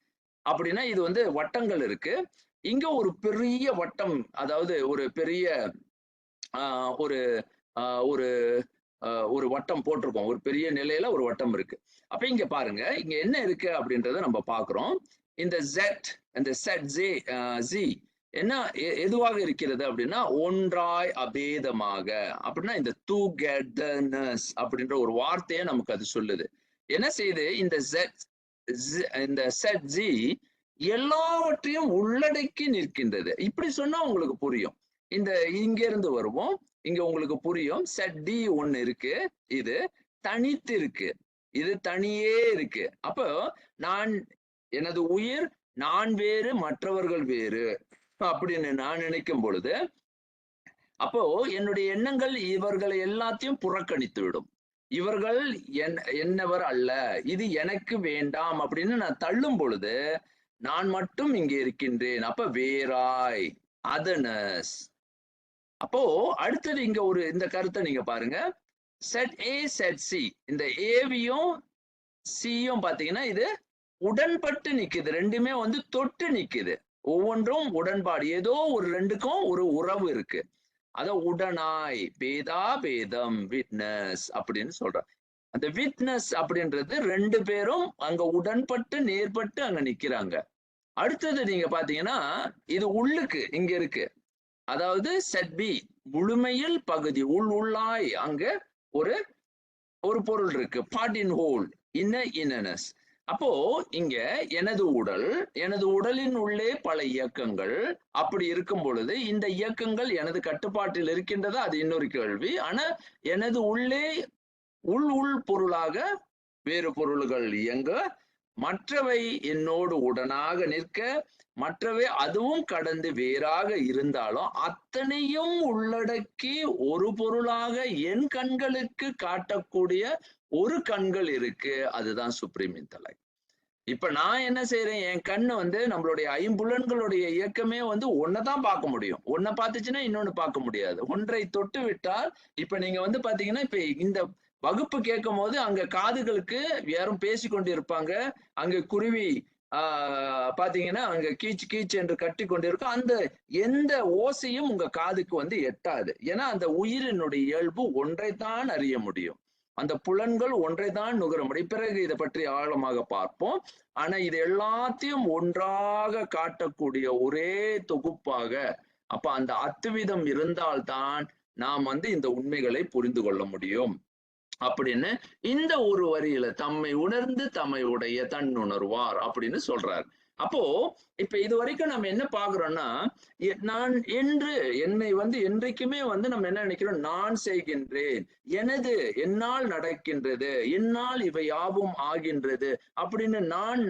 அப்படின்னா இது வந்து வட்டங்கள் இருக்கு. இங்க ஒரு பெரிய வட்டம், அதாவது ஒரு பெரிய ஒரு ஒரு ஒரு வட்டம் போட்டிருக்கோம். ஒரு பெரிய நிலையில ஒரு வட்டம் இருக்கு. அப்ப இங்க பாருங்க, இங்க என்ன இருக்கு அப்படின்றத நம்ம பாக்குறோம். இந்த இந்த Z என்ன எதுவாக இருக்கிறது அப்படின்னா, ஒன்றாய் அபேதமாக, அப்படின்னா இந்த டுகெதர்னஸ் அப்படின்ற ஒரு வார்த்தையை நமக்கு அது சொல்லுது. என்ன செய்யுது, இந்த ZZ எல்லாவற்றையும் உள்ளடக்கி நிற்கின்றது. இப்படி சொன்னா உங்களுக்கு புரியும். இந்த இங்க இருந்து வருவோம், இங்க உங்களுக்கு புரியும். செட் டி ஒண்ணு இருக்கு, இது தனித்து இருக்கு, இது தனியே இருக்கு. அப்போ நான் எனது உயிர் நான் வேறு மற்றவர்கள் வேறு அப்படின்னு நான் நினைக்கும் பொழுது, அப்போ என்னுடைய எண்ணங்கள் இவர்களை எல்லாத்தையும் புறக்கணித்து விடும். இவர்கள் என்னவர் அல்ல, இது எனக்கு வேண்டாம் அப்படின்னு நான் தள்ளும் பொழுது நான் மட்டும் இங்கே இருக்கின்றேன். அப்ப வேறாய், அதர்னஸ். அப்போ அடுத்தது இங்க ஒரு இந்த கருத்தை நீங்க பாருங்க. செட் ஏ செட் சி, இந்த ஏவியும் சியும் பாத்தீங்கன்னா இது உடன்பட்டு நிக்குது, ரெண்டுமே வந்து தொட்டு நிக்குது, ஒவ்வொன்றும் உடன்பாடு, ஏதோ ஒரு ரெண்டுக்கும் ஒரு உறவு இருக்கு. அத உடனாய், பேதா பேதம், விட்னஸ் அப்படின்னு சொல்ற. அந்த விட்னஸ் அப்படின்றது ரெண்டு பேரும் அங்க உடன்பட்டு நேர்பட்டு அங்க நிக்கிறாங்க. அடுத்தது நீங்க பாத்தீங்கன்னா இது உள்ளுக்கு இங்க இருக்கு, அதாவது செட் பி முழுமையில் பகுதி, உள்ளாய் அங்க ஒரு ஒரு பொருள் இருக்கு, பார்ட் இன் ஹோல், இன்னர்னஸ். அப்போ இங்க எனது உடலின் உள்ளே பல இயக்கங்கள் அப்படி இருக்கும் பொழுது இந்த இயக்கங்கள் எனது கட்டுப்பாட்டில் இருக்கின்றதா, அது இன்னொரு கேள்வி. ஆனா எனது உள்ளே உள் பொருளாக வேறு பொருள்கள் இயங்க, மற்றவை என்னோடு உடனாக நிற்க, மற்றவை அதுவும் கடந்து வேறாக இருந்தாலும் அத்தனையும் உள்ளடக்கி ஒரு பொருளாக என் கண்களுக்கு காட்டக்கூடிய ஒரு கண்கள் இருக்கு, அதுதான் சுப்ரீம் இன்டெலெக்ட். இப்ப நான் என்ன செய்யறேன், என் கண்ணு வந்து நம்மளுடைய ஐம்புலன்களுடைய இயக்கமே வந்து ஒன்னதான் பார்க்க முடியும். ஒன்ன பார்த்துச்சுன்னா இன்னொன்னு பார்க்க முடியாது. ஒன்றை தொட்டு விட்டால், இப்ப நீங்க வந்து பாத்தீங்கன்னா இப்ப இந்த வகுப்பு கேட்கும் போது அங்க காதுகளுக்கு யாரும் பேசிக்கொண்டு இருப்பாங்க, அங்க குருவி பாத்தீங்கன்னா அங்க கீச்சு கீச்சு என்று கட்டி கொண்டிருக்கும். அந்த எந்த ஓசையும் உங்க காதுக்கு வந்து எட்டாது. ஏன்னா அந்த உயிரினுடைய இயல்பு ஒன்றைத்தான் அறிய முடியும், அந்த புலன்கள் ஒன்றைதான் நுகர முடியும். பிறகு இதை பற்றி ஆழமாக பார்ப்போம். ஆனா இது எல்லாத்தையும் ஒன்றாக காட்டக்கூடிய ஒரே தொகுப்பாக, அப்ப அந்த அத்துவிதம் இருந்தால்தான் நாம் வந்து இந்த உண்மைகளை புரிந்து கொள்ள முடியும் அப்படின்னு இந்த ஒரு வரியில தம்மை உணர்ந்து தம்மை உடைய தன்னுணர்வார் அப்படின்னு சொல்றார். அப்போ இப்ப இது வரைக்கும் நம்ம என்ன பாக்குறோம்னா, நான் என்று என்னை வந்து என்றைக்குமே வந்து நம்ம என்ன நினைக்கிறோம், நான் செய்கின்றேன், என்னால் நடக்கின்றது, என்னால் இவை யாவும் ஆகின்றது அப்படின்னு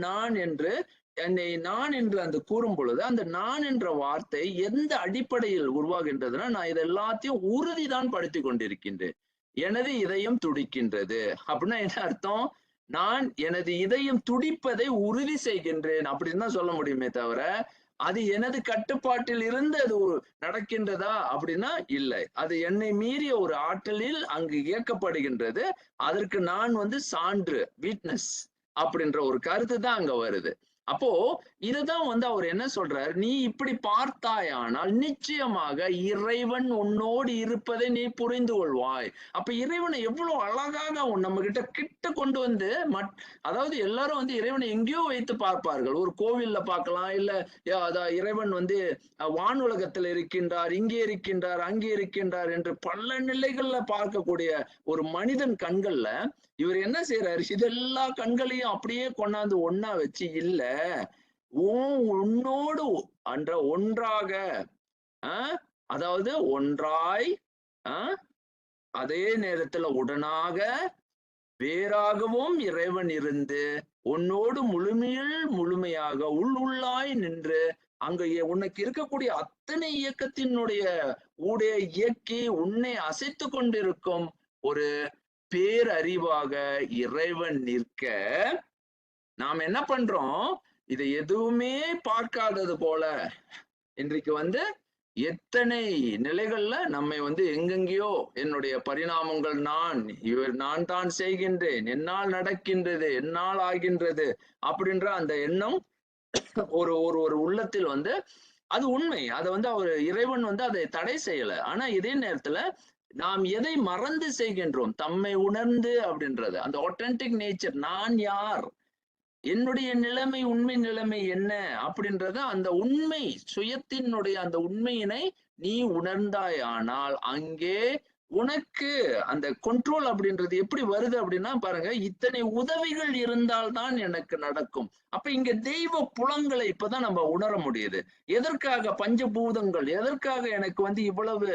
நான் என்று என்னை நான் என்று அந்த கூறும் பொழுது அந்த நான் என்ற வார்த்தை எந்த அடிப்படையில் உருவாகின்றதுன்னா, நான் இது எல்லாத்தையும் உறுதிதான் படுத்தி கொண்டிருக்கின்றேன். எனது இதயம் துடிக்கின்றது அப்படின்னா என்ன அர்த்தம், நான் எனது இதயம் துடிப்பதை உறுதி செய்கின்றேன் அப்படின்னு தான் சொல்ல முடியுமே தவிர, அது எனது கட்டுப்பாட்டில் இருந்து அது நடக்கின்றதா அப்படின்னா இல்லை. அது என்னை மீறிய ஒரு ஆற்றலில் அங்கு இயக்கப்படுகின்றது. அதற்கு நான் வந்து சான்று, வீட்னஸ் அப்படின்ற ஒரு கருத்து தான் அங்க வருது. அப்போ இதுதான் அவர் என்ன சொல்றார், நீ இப்படி பார்த்தாயானால் நிச்சயமாக இறைவன் உன்னோடு இருப்பதை நீ புரிந்து கொள்வாய். அப்ப இறைவனை எவ்வளவு அழகாக நம்ம கிட்ட கொண்டு வந்து அதாவது எல்லாரும் இறைவனை எங்கேயோ வைத்து பார்ப்பார்கள். ஒரு கோவில்ல பார்க்கலாம், இல்ல இறைவன் வானுலகத்தில் இருக்கின்றார், இங்கே இருக்கின்றார், அங்கே இருக்கின்றார் என்று பல நிலைகள்ல பார்க்கக்கூடிய ஒரு மனிதன் கண்கள்ல இவர் என்ன செய்யறாரு, இதெல்லா கண்களையும் அப்படியே கொண்டாந்து ஒன்னா வச்சு, இல்ல உன்னோடு ஒன்றாக, அதாவது ஒன்றாய், அதே நேரத்துல உடனாக வேறாகவும் இறைவன் இருந்து உன்னோடு முழுமையாக உள்ளாய் நின்று அங்க உனக்கு இருக்கக்கூடிய அத்தனை இயக்கத்தினுடைய ஊடே இயக்கி உன்னை அசைத்து கொண்டிருக்கும் ஒரு பேரறிவாக இறைவன் நிற்க, நாம் என்ன பண்றோம், இதை எதுவுமே பார்க்காதது போல இன்றைக்கு எத்தனை நிலைகள்ல நம்மை எங்கெங்கயோ என்னுடைய பரிணாமங்கள் நான் தான் செய்கின்றேன், என்னால் நடக்கின்றது, என்னால் ஆகின்றது அப்படின்ற அந்த எண்ணம் ஒரு ஒரு உள்ளத்தில் அது உண்மை. அதை அவர் இறைவன் அதை தடை செய்யல. ஆனா இதே நேரத்துல நாம் எதை மறந்து செய்கின்றோம், தம்மை உணர்ந்து அப்படின்றது, அந்த ஆத்தென்டிக் நேச்சர், நான் யார், என்னுடைய நிலைமை, உண்மை நிலைமை என்ன அப்படின்றத, அந்த உண்மை சுயத்தினுடைய அந்த உண்மையினை நீ உணர்ந்தாயானால் அங்கே உனக்கு அந்த கண்ட்ரோல் அப்படின்றது எப்படி வருது அப்படின்னா பாருங்க, இத்தனை உதவிகள் இருந்தால்தான் எனக்கு நடக்கும். அப்ப இங்க தெய்வ புலங்களை இப்பதான் நம்ம உணர முடியுது. எதற்காக பஞ்சபூதங்கள், எதற்காக எனக்கு இவ்வளவு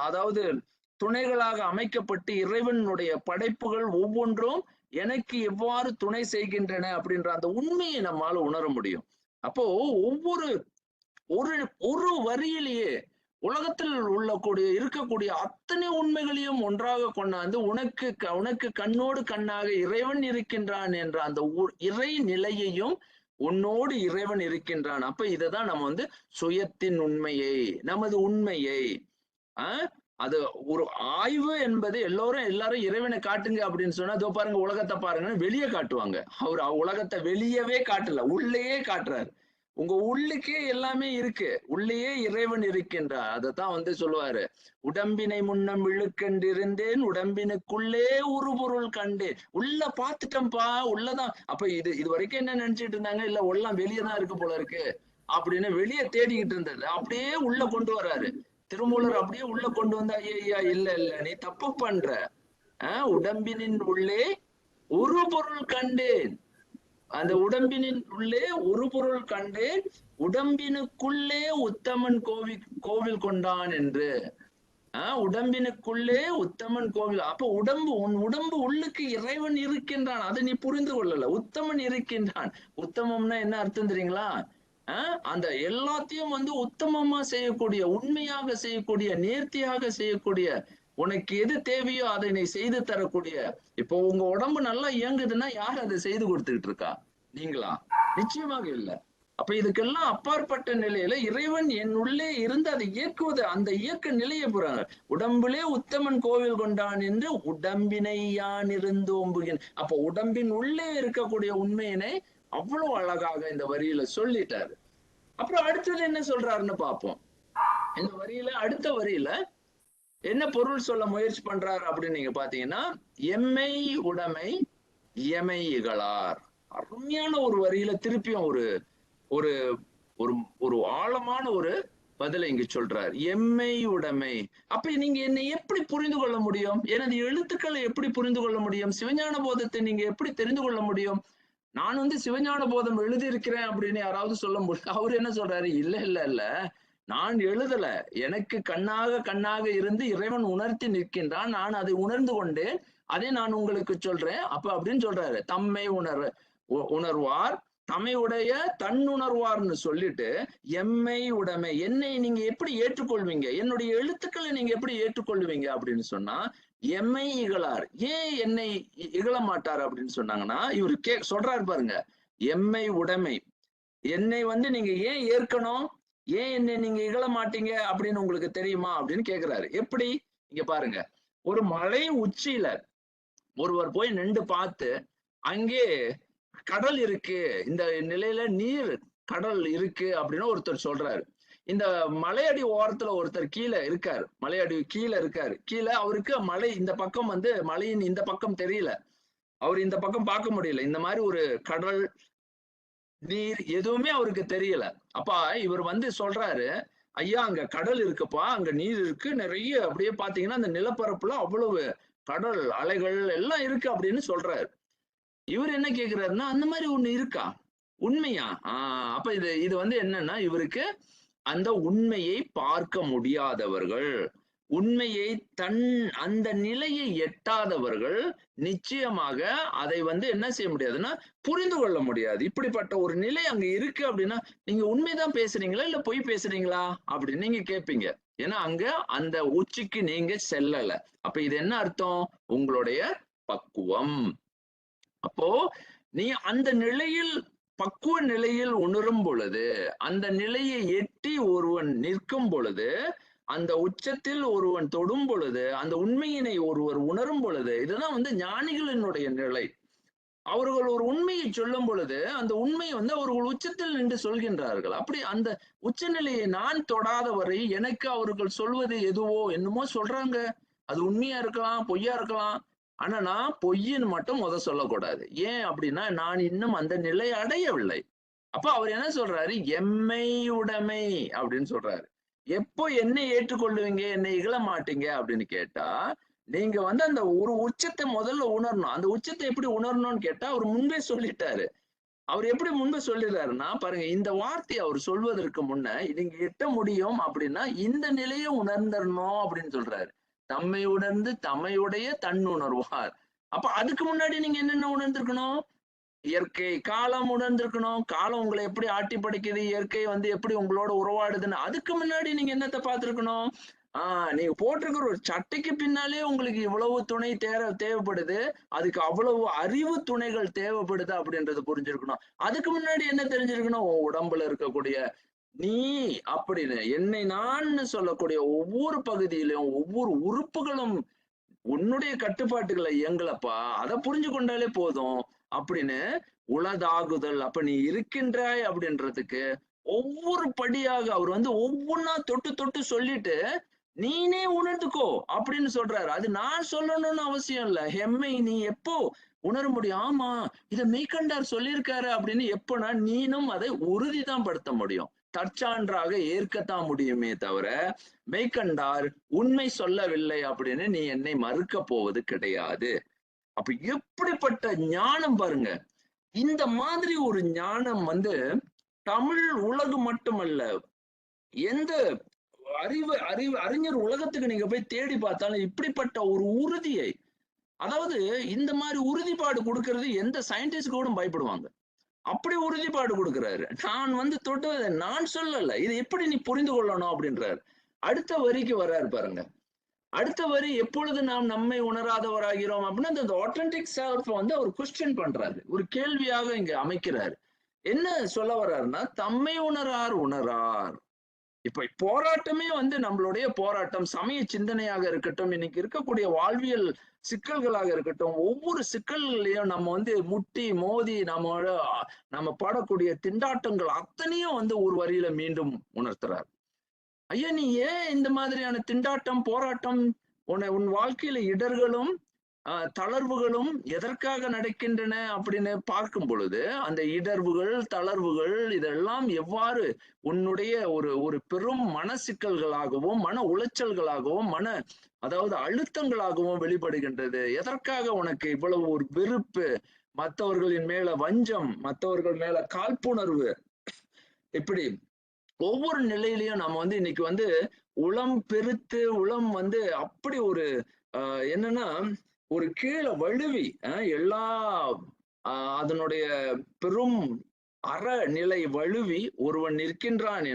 அதாவது துணைகளாக அமைக்கப்பட்டு இறைவனுடைய படைப்புகள் ஒவ்வொன்றும் எனக்கு எவ்வாறு துணை செய்கின்றன அப்படின்ற அந்த உண்மையை நம்மால உணர முடியும். அப்போ ஒரு வரியிலேயே உலகத்தில் இருக்கக்கூடிய அத்தனை உண்மைகளையும் ஒன்றாக கொண்டாந்து உனக்கு கண்ணோடு கண்ணாக இறைவன் இருக்கின்றான் என்ற அந்த இறை நிலையையும் உன்னோடு இறைவன் இருக்கின்றான். அப்ப இததான் நம்ம சுயத்தின் உண்மையை, நமது உண்மையை, அது ஒரு ஆய்வு என்பது எல்லாரும் இறைவனை காட்டுங்க அப்படின்னு சொன்னா, அதோ பாருங்க உலகத்தை பாருங்க வெளியே காட்டுவாங்க. அவர் உலகத்தை வெளியவே காட்டல, உள்ளேயே காட்டுறாரு. உங்க உள்ளுக்கே எல்லாமே இருக்கு, உள்ளேயே இறைவன் இருக்கின்றார். அதைத்தான் சொல்லுவாரு, உடம்பினை முன்னம் இழுக்கண்டிருந்தேன், உடம்பினுக்குள்ளே ஒரு பொருள் கண்டேன். உள்ள பாத்துட்டேன்ப்பா, உள்ளதான். அப்ப இது வரைக்கும் என்ன நினைச்சிட்டு இருந்தாங்க, இல்ல உள்ளம் வெளியேதான் இருக்கு போல இருக்கு அப்படின்னு வெளியே தேடிக்கிட்டு இருந்தது அப்படியே உள்ள கொண்டு வர்றாரு திருமூலர். அப்படியே உள்ள கொண்டு வந்தா, ஐயா இல்ல நீ தப்பு பண்ற, உடம்பினின் உள்ளே ஒரு பொருள் கண்டேன், அந்த உடம்பினின் உள்ளே ஒரு பொருள் கண்டேன், உடம்பினுக்குள்ளே உத்தமன் கோவில் கொண்டான் என்று. உடம்பினுக்குள்ளே உத்தமன் கோவில். அப்ப உன் உடம்பு உள்ளுக்கு இறைவன் இருக்கின்றான், அதை நீ புரிந்து கொள்ளல. உத்தமன் இருக்கின்றான். உத்தமம்னா என்ன அர்த்தம் தெரியுங்களா? அந்த எல்லாத்தையும் உத்தமமா செய்யக்கூடிய, உண்மையாக செய்யக்கூடிய, நேர்த்தியாக செய்யக்கூடிய, உனக்கு எது தேவையோ அதை நீ செய்து தரக்கூடிய. இப்போ உங்க உடம்பு நல்லா இயங்குதுன்னா யார் அதை செய்து கொடுத்துக்கிட்டு இருக்கா? நீங்களா? நிச்சயமாக இல்லை. அப்ப இதுக்கெல்லாம் அப்பாற்பட்ட நிலையில இறைவன் என் உள்ளே இருந்து அதை இயக்குவது, அந்த இயக்க நிலையை போறாங்க. உடம்புலே உத்தமன் கோவில் கொண்டான் என்று உடம்பினை யான் இருந்தோம்புகின். அப்ப உடம்பின் உள்ளே இருக்கக்கூடிய உண்மையினை அவ்வளவு அழகாக இந்த வரியில சொல்லிட்டாரு. அப்புறம் அடுத்தது என்ன சொல்றாருன்னு பார்ப்போம். இந்த வரியில அடுத்த வரியில என்ன பொருள் சொல்ல முயற்சி பண்றாரு அப்படின்னு நீங்க பாத்தீங்கன்னா, எம்மை உடைமை எமை இகழார். அருமையான ஒரு வரியில திருப்பியும் ஒரு ஒரு ஒரு ஆழமான ஒரு பதிலை இங்க சொல்றாரு. எம்மை உடைமை. அப்ப நீங்க என்னை எப்படி புரிந்து கொள்ள முடியும்? எனது எழுத்துக்களை எப்படி புரிந்து கொள்ள முடியும்? சிவஞான போதத்தை நீங்க எப்படி தெரிந்து கொள்ள முடியும்? நான் சிவஞான போதம் எழுதியிருக்கிறேன் அப்படின்னு யாராவது சொல்ல முடியும்? அவரு என்ன சொல்றாரு, இல்ல நான் எழுதல, எனக்கு கண்ணாக இருந்து இறைவன் உணர்த்தி நிற்கின்றான், நான் அதை உணர்ந்து கொண்டேன், அதை நான் உங்களுக்கு சொல்றேன் அப்ப அப்படின்னு சொல்றாரு. தம்மை உணர்வார் தம்மை உடைய தன்னுணர்வார்னு சொல்லிட்டு, எம்மை உடைமை, என்னை நீங்க எப்படி ஏற்றுக்கொள்வீங்க, என்னுடைய எழுத்துக்களை நீங்க எப்படி ஏற்றுக்கொள்வீங்க அப்படின்னு சொன்னா, எம்மை இகழார். ஏன் என்னை இகழ மாட்டார் அப்படின்னு சொன்னாங்கன்னா, இவரு சொல்றாரு பாருங்க, எம்மை உடைமை, என்னை நீங்க ஏன் ஏற்கணும், ஏன் என்னை நீங்க இகழ மாட்டீங்க அப்படின்னு உங்களுக்கு தெரியுமா அப்படின்னு கேக்குறாரு. எப்படி? இங்க பாருங்க, ஒரு மலை உச்சியில ஒருவர் போய் நின்று பார்த்து அங்கே கடல் இருக்கு, இந்த நிலையில நீர் கடல் இருக்கு அப்படின்னு ஒருத்தர் சொல்றாரு. இந்த மலையடி ஓரத்துல ஒருத்தர் கீழே இருக்காரு, மலையடி கீழே இருக்காரு. கீழே அவருக்கு மலை இந்த பக்கம் வந்து மலையின் இந்த பக்கம் தெரியல, அவர் இந்த பக்கம் பார்க்க முடியல. இந்த மாதிரி ஒரு கடல், நீர் எதுவுமே அவருக்கு தெரியல. அப்ப இவர் வந்து சொல்றாரு, ஐயா அங்க கடல் இருக்குப்பா, அங்க நீர் இருக்கு நிறைய, அப்படியே பாத்தீங்கன்னா அந்த நிலப்பரப்புல அவ்வளவு கடல் அலைகள் எல்லாம் இருக்கு அப்படின்னு சொல்றாரு. இவர் என்ன கேக்குறாருன்னா, அந்த மாதிரி ஒண்ணு இருக்கா? உண்மையா? அப்ப இது இது வந்து என்னன்னா, இவருக்கு அந்த உண்மையை பார்க்க முடியாதவர்கள், உண்மையை அந்த நிலையை எட்டாதவர்கள் நிச்சயமாக அதை வந்து என்ன செய்ய முடியாதுன்னா, புரிந்து கொள்ள முடியாது. இப்படிப்பட்ட ஒரு நிலை அங்க இருக்கு அப்படின்னா, நீங்க உண்மைதான் பேசுறீங்களா? இல்ல பொய் பேசுறீங்களா? அப்படின்னு நீங்க கேட்பீங்க. ஏன்னா அங்க அந்த உச்சிக்கு நீங்க செல்லல. அப்ப இது என்ன அர்த்தம்? உங்களுடைய பக்குவம். அப்போ நீ அந்த நிலையில், பக்குவ நிலையில் உணரும் பொழுது, அந்த நிலையை எட்டி ஒருவன் நிற்கும் பொழுது, அந்த உச்சத்தில் ஒருவன் தொடும் பொழுது, அந்த உண்மையினை ஒருவர் உணரும் பொழுது, இதுதான் வந்து ஞானிகளினுடைய நிலை. அவர்கள் ஒரு உண்மையை சொல்லும் பொழுது, அந்த உண்மையை வந்து அவர்கள் உச்சத்தில் நின்று சொல்கின்றார்கள். அப்படி அந்த உச்சநிலையை நான் தொடாத வரை எனக்கு அவர்கள் சொல்வது எதுவோ என்னமோ சொல்றாங்க. அது உண்மையா இருக்கலாம், பொய்யா இருக்கலாம். ஆனா நான் பொய்ன்னு மட்டும் சொல்லக்கூடாது. ஏன் அப்படின்னா, நான் இன்னும் அந்த நிலை அடையவில்லை. அப்ப அவர் என்ன சொல்றாரு? எம்மை உடைமை அப்படின்னு சொல்றாரு. எப்போ என்னை ஏற்றுக்கொள்ளுவீங்க? என்னை இகழ மாட்டீங்க அப்படின்னு கேட்டா, நீங்க வந்து அந்த ஒரு உச்சத்தை முதல்ல உணரணும். அந்த உச்சத்தை எப்படி உணரணும்னு கேட்டா, அவர் முன்பே சொல்லிட்டாரு. அவர் எப்படி முன்பு சொல்லிடுறாருன்னா, பாருங்க இந்த வார்த்தையை அவர் சொல்வதற்கு முன்ன, நீங்க எட்ட முடியும் அப்படின்னா, இந்த நிலையை உணர்ந்தரணும் அப்படின்னு சொல்றாரு. தம்மை உணர்ந்து தம்மையுடைய தன் உணர்வார். அப்ப அதுக்கு முன்னாடி நீங்க என்னென்ன உணர்ந்திருக்கணும்? இயற்கை, காலம் உணர்ந்திருக்கணும். காலம் உங்களை எப்படி ஆட்டி படைக்குது, இயற்கை வந்து எப்படி உங்களோட உறவாடுதுன்னு, அதுக்கு முன்னாடி நீங்க என்னத்த பார்த்திருக்கணும்? நீங்க போட்டிருக்கிற ஒரு சட்டைக்கு பின்னாலே உங்களுக்கு இவ்வளவு துணை தேவைப்படுது. அதுக்கு அவ்வளவு அறிவு துணைகள் தேவைப்படுது அப்படின்றத புரிஞ்சிருக்கணும். அதுக்கு முன்னாடி என்ன தெரிஞ்சிருக்கணும்? உன் உடம்புல இருக்கக்கூடிய நீ அப்படின்னு என்னை நான்னு சொல்லக்கூடிய ஒவ்வொரு பகுதியிலும், ஒவ்வொரு உறுப்புகளும் உன்னுடைய கட்டுப்பாட்டுகளை இயங்கலப்பா, அதை புரிஞ்சு கொண்டாலே போதும் அப்படின்னு உளதாகுதல். அப்ப நீ இருக்கின்றாய் அப்படின்றதுக்கு ஒவ்வொரு படியாக அவர் வந்து ஒவ்வொன்னா தொட்டு தொட்டு சொல்லிட்டு, நீனே உணர்ந்துக்கோ அப்படின்னு சொல்றாரு. அது நான் சொல்லணும்னு அவசியம் இல்ல. எம்மை நீ எப்போ உணர முடியும்? ஆமா, இத மெய்கண்டார் சொல்லியிருக்காரு அப்படின்னு எப்போனா நீனும் அதை உறுதிதான் படுத்த முடியும். தற்சான்றாக ஏற்கத்தான் முடியுமே தவிர, மெய்கண்டார் உண்மை சொல்லவில்லை அப்படின்னு நீ என்னை மறுக்க போவது கிடையாது. அப்ப எப்படிப்பட்ட ஞானம் பாருங்க. இந்த மாதிரி ஒரு ஞானம் வந்து தமிழ் உலகம் மட்டுமல்ல, எந்த அறிஞர் உலகத்துக்கு நீங்க போய் தேடி பார்த்தாலும் இப்படிப்பட்ட ஒரு உறுதியை, அதாவது இந்த மாதிரி உறுதிப்பாடு கொடுக்கிறது எந்த சயின்டிஸ்ட் கூட பயப்படுவாங்க. அப்படி உறுதிப்பாடு கொடுக்கிறாரு. நான் வந்து தொட்டு நான் சொல்லல. இது எப்படி நீ புரிந்து கொள்ளணும் அப்படின்றாரு. அடுத்த வரிக்கு வர்றாரு பாருங்க. அடுத்த வரி எப்பொழுது நாம் நம்மை உணராதவராகிறோம் அப்படின்னா, அந்த ஆத்தென்டிக் செல்ஃப் வந்து அவர் கொஸ்டின் பண்றாரு. ஒரு கேள்வியாக இங்க அமைக்கிறாரு. என்ன சொல்ல வர்றாருன்னா, தம்மை உணரார் உணரார். இப்ப போராட்டமே வந்து நம்மளுடைய போராட்டம் சமய சிந்தனையாக இருக்கட்டும், இன்னைக்கு இருக்கக்கூடிய வாழ்வியல் சிக்கல்களாக இருக்கட்டும், ஒவ்வொரு சிக்கல்களையும் நம்ம வந்து முட்டி மோதி நம்ம பாடக்கூடிய திண்டாட்டங்கள் அத்தனையும் வந்து ஒரு வரியில மீண்டும் உணர்த்துறார். ஐயா நீ ஏன் இந்த மாதிரியான திண்டாட்டம், போராட்டம், உன் வாழ்க்கையில இடர்களும், தளர்வுகளும் எதற்காக நடக்கின்றன அப்படின்னு பார்க்கும் பொழுது, அந்த இடர்வுகள், தளர்வுகள் இதெல்லாம் எவ்வாறு உன்னுடைய ஒரு ஒரு பெரும் மன சிக்கல்களாகவும், மன உளைச்சல்களாகவும், அதாவது அழுத்தங்களாகவும் வெளிப்படுகின்றது. எதற்காக உனக்கு இவ்வளவு ஒரு வெறுப்பு, மற்றவர்களின் மேல வஞ்சம், மற்றவர்கள் மேல காழ்ப்புணர்வு, இப்படி ஒவ்வொரு நிலையிலையும் நம்ம வந்து இன்னைக்கு வந்து உளம் பெருத்து உளம் வந்து அப்படி ஒரு என்னன்னா ஒரு கீழே வழுவி எல்லா அதனுடைய பெரும் அறநிலை வழுவி ஒருவன் நிற்கின்றான்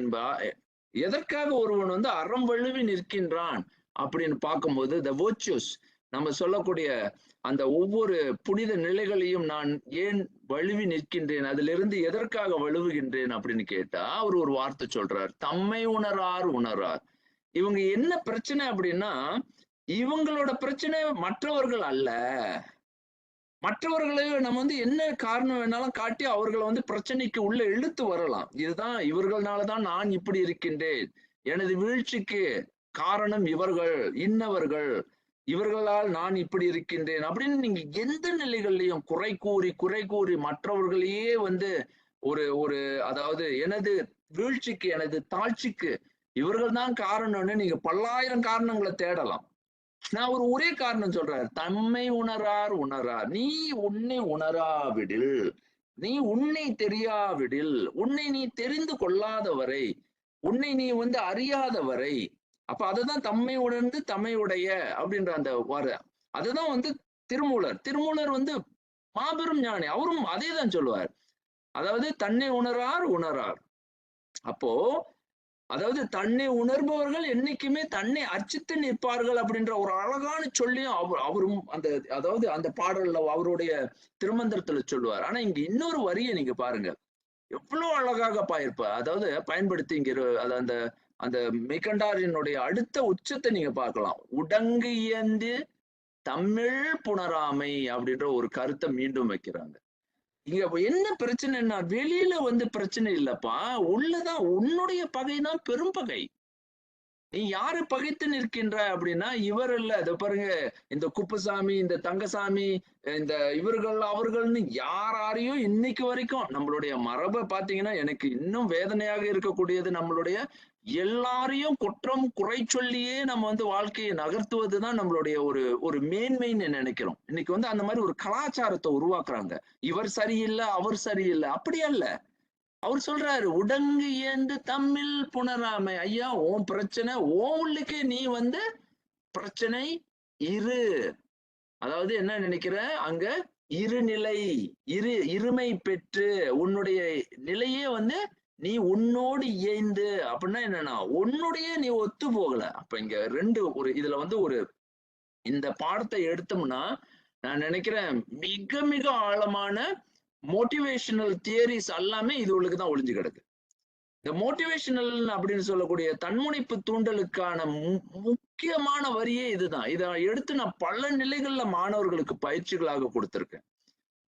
எதற்காக ஒருவன் வந்து அறம் வழுவி நிற்கின்றான் அப்படின்னு பார்க்கும்போது த வர்ச்சுஸ் நம்ம சொல்லக்கூடிய அந்த ஒவ்வொரு புனித நிலைகளையும் நான் ஏன் வழுவி நிற்கின்றேன், அதிலிருந்து எதற்காக வழுவுகின்றேன் அப்படின்னு கேட்டா அவர் ஒரு வார்த்தை சொல்றார், தம்மை உணரார் உணரார். இவங்க என்ன பிரச்சனை அப்படின்னா, இவங்களோட பிரச்சனை மற்றவர்கள் அல்ல, மற்றவர்களை நம்ம வந்து என்ன காரணம் வேணாலும் காட்டி அவர்களை வந்து பிரச்சனைக்கு உள்ள இழுத்து வரலாம். இதுதான் இவர்கள்னாலதான் நான் இப்படி இருக்கின்றேன், எனது வீழ்ச்சிக்கு காரணம் இவர்கள், இன்னவர்கள், இவர்களால் நான் இப்படி இருக்கின்றேன் அப்படின்னு நீங்க எந்த நிலைகள்லயும் குறை கூறி மற்றவர்களையே வந்து ஒரு ஒரு அதாவது எனது வீழ்ச்சிக்கு, எனது தாழ்ச்சிக்கு இவர்கள் தான் காரணம்னு நீங்க பல்லாயிரம் காரணங்களை தேடலாம். நான் ஒரே காரணம் சொல்றாரு, தம்மை உணரார். நீ உன்னை உணராவிடில், நீ உன்னை தெரியாவிடில், உன்னை நீ தெரிந்து கொள்ளாதவரை, உன்னை நீ வந்து அறியாதவரை, அப்ப அதுதான் தம்மை உணர்ந்து தம்மை உடைய அப்படின்ற அந்த அதுதான் வந்து திருமூலர் வந்து மாபெரும் ஞானி. அவரும் அதே தான் சொல்லுவார். அதாவது தன்னை உணரார். அப்போ அதாவது தன்னை உணர்பவர்கள் என்னைக்குமே தன்னை அர்ச்சித்து நிற்பார்கள் அப்படின்ற ஒரு அழகான சொல்லியும் அவரும் அந்த அதாவது அந்த பாடல்ல அவருடைய திருமந்திரத்துல சொல்லுவார். ஆனா இங்க இன்னொரு வரியை நீங்க பாருங்க, எவ்வளவு அழகாக அதாவது பயன்படுத்தி இங்க அந்த அந்த மெய்கண்டாரினுடைய அடுத்த உச்சத்தை நீங்க பார்க்கலாம். உடங்கு இயந்து தமிழ் புணராமை அப்படின்ற ஒரு கருத்தை மீண்டும் வைக்கிறாங்க. இங்க என்ன பிரச்சனைன்னா, வெளியில வந்து பிரச்சனை இல்லப்பா, உள்ளதான் உன்னுடைய பகைதான் பெரும் பகை. நீ யாரு பகைத்து நிற்கின்ற அப்படின்னா இவர் இல்ல. இத பாருங்க, இந்த குப்புசாமி, இந்த தங்கசாமி, இந்த இவர்கள் அவர்கள்னு யாரையும் இன்னைக்கு வரைக்கும் நம்மளுடைய மரபை பாத்தீங்கன்னா எனக்கு இன்னும் வேதனையாக இருக்கக்கூடியது, நம்மளுடைய எல்லாரையும் குற்றம் குறை சொல்லியே நம்ம வந்து வாழ்க்கையை நகர்த்துவதுதான் நம்மளுடைய ஒரு ஒரு மேன்மைன்னு நினைக்கிறோம். இன்னைக்கு வந்து அந்த மாதிரி ஒரு கலாச்சாரத்தை உருவாக்குறாங்க. இவர் சரியில்லை, அவர் சரியில்லை, அப்படி அல்ல. அவர் சொல்றாரு, உடங்கு ஏந்து தமிழ் புணராமை. ஐயா, உன் பிரச்சனை உன் உள்ளுக்கே நீ வந்து பிரச்சனை இரு. அதாவது என்ன நினைக்கிற, அங்க இருநிலை, இருமை பெற்று உன்னுடைய நிலையே வந்து நீ உன்னோடு இயைந்து அப்படின்னா என்னன்னா உன்னுடைய நீ ஒத்து போகல. அப்ப இங்க இதுல வந்து இந்த பாடத்தை எடுத்தோம்னா நான் நினைக்கிறேன் மிக மிக ஆழமான மோட்டிவேஷனல் தியரிஸ் எல்லாமே இதுகளுக்கு தான் ஒளிஞ்சு கிடக்கு. இந்த மோட்டிவேஷனல் அப்படின்னு சொல்லக்கூடிய தன்முனைப்பு தூண்டலுக்கான முக்கியமான வரியே இதுதான். இதை எடுத்து நான் பல நிலைகள்ல மாணவர்களுக்கு பயிற்சிகளாக கொடுத்திருக்கேன்.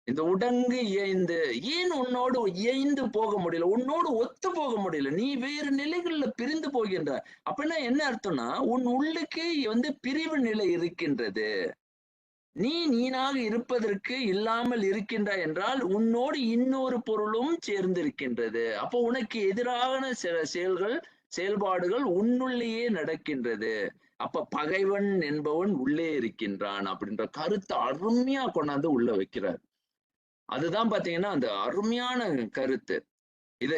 இந்த உடங்கு இயைந்து, ஏன் உன்னோடு இயைந்து போக முடியல, உன்னோடு ஒத்து போக முடியல, நீ வேறு நிலைகள்ல பிரிந்து போகின்ற. அப்படின்னா என்ன அர்த்தம்னா உன் உள்ளுக்கே வந்து பிரிவு நிலை இருக்கின்றது. நீனாக இருப்பதற்கு இல்லாமல் இருக்கின்றாய் என்றால் உன்னோடு இன்னொரு பொருளும் சேர்ந்திருக்கின்றது. அப்போ உனக்கு எதிரான சில செயல்பாடுகள் உன்னுள்ளேயே நடக்கின்றது. அப்ப பகைவன் என்பவன் உள்ளே இருக்கின்றான் அப்படின்ற கருத்தை அருமையா கொண்டாந்து உள்ள வைக்கிறார். அதுதான் பாத்தீங்கன்னா அந்த அருமையான கருத்து.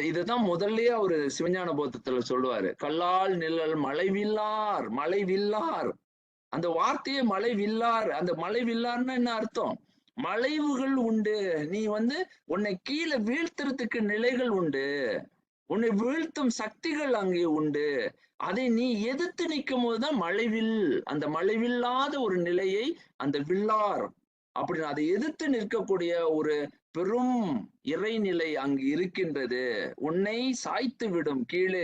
இதுதான் முதல்லயே அவரு சிவஞான போதத்துல சொல்லுவாரு, கல்லால் நிழல் மலைவில்லார். அந்த வார்த்தையே மலைவில்லார். அந்த மலைவில்லார்னா என்ன அர்த்தம்? மலைவுகள் உண்டு. நீ வந்து உன்னை கீழே வீழ்த்துறதுக்கு நிலைகள் உண்டு, உன்னை வீழ்த்தும் சக்திகள் அங்கே உண்டு. அதை நீ எதிர்த்து நிற்கும் போதுதான் மலைவில், அந்த மலைவில்லாத ஒரு நிலையை அந்த வில்லார் அப்படின்னு அதை எதிர்த்து நிற்கக்கூடிய ஒரு பெரும் இறைநிலை அங்கு இருக்கின்றது. உன்னை சாய்த்து விடும், கீழே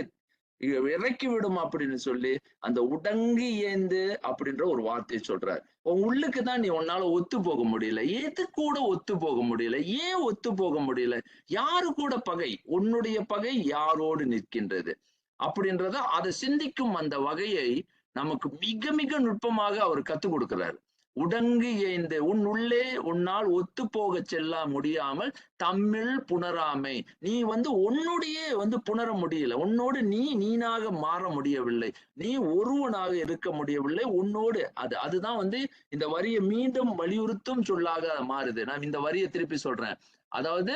இறக்கி விடும் அப்படின்னு சொல்லி அந்த உடங்கு ஏந்து அப்படின்ற ஒரு வார்த்தையை சொல்றாரு. உன் உள்ளுக்கு தான் நீ உன்னால ஒத்து போக முடியல. எது கூட ஒத்து போக முடியல? ஏன் ஒத்து போக முடியல? யாரு கூட பகை? உன்னுடைய பகை யாரோடு நிற்கின்றது அப்படின்றத அதை சிந்திக்கும் அந்த வகையை நமக்கு மிக மிக நுட்பமாக அவர் கத்துக் கொடுக்கிறாரு. உடங்கு ஏய்ந்து உன் உள்ளே உன்னால் ஒத்து போக செல்ல முடியாமல் தமிழ் புணராமை. நீ வந்து உன்னுடைய வந்து புணர முடியல, உன்னோடு நீனாக மாற முடியவில்லை, நீ ஒருவனாக இருக்க முடியவில்லை உன்னோடு. அதுதான் வந்து இந்த வரியை மீண்டும் வலியுறுத்தும் சொல்லாக மாறுது. நான் இந்த வரியை திருப்பி சொல்றேன். அதாவது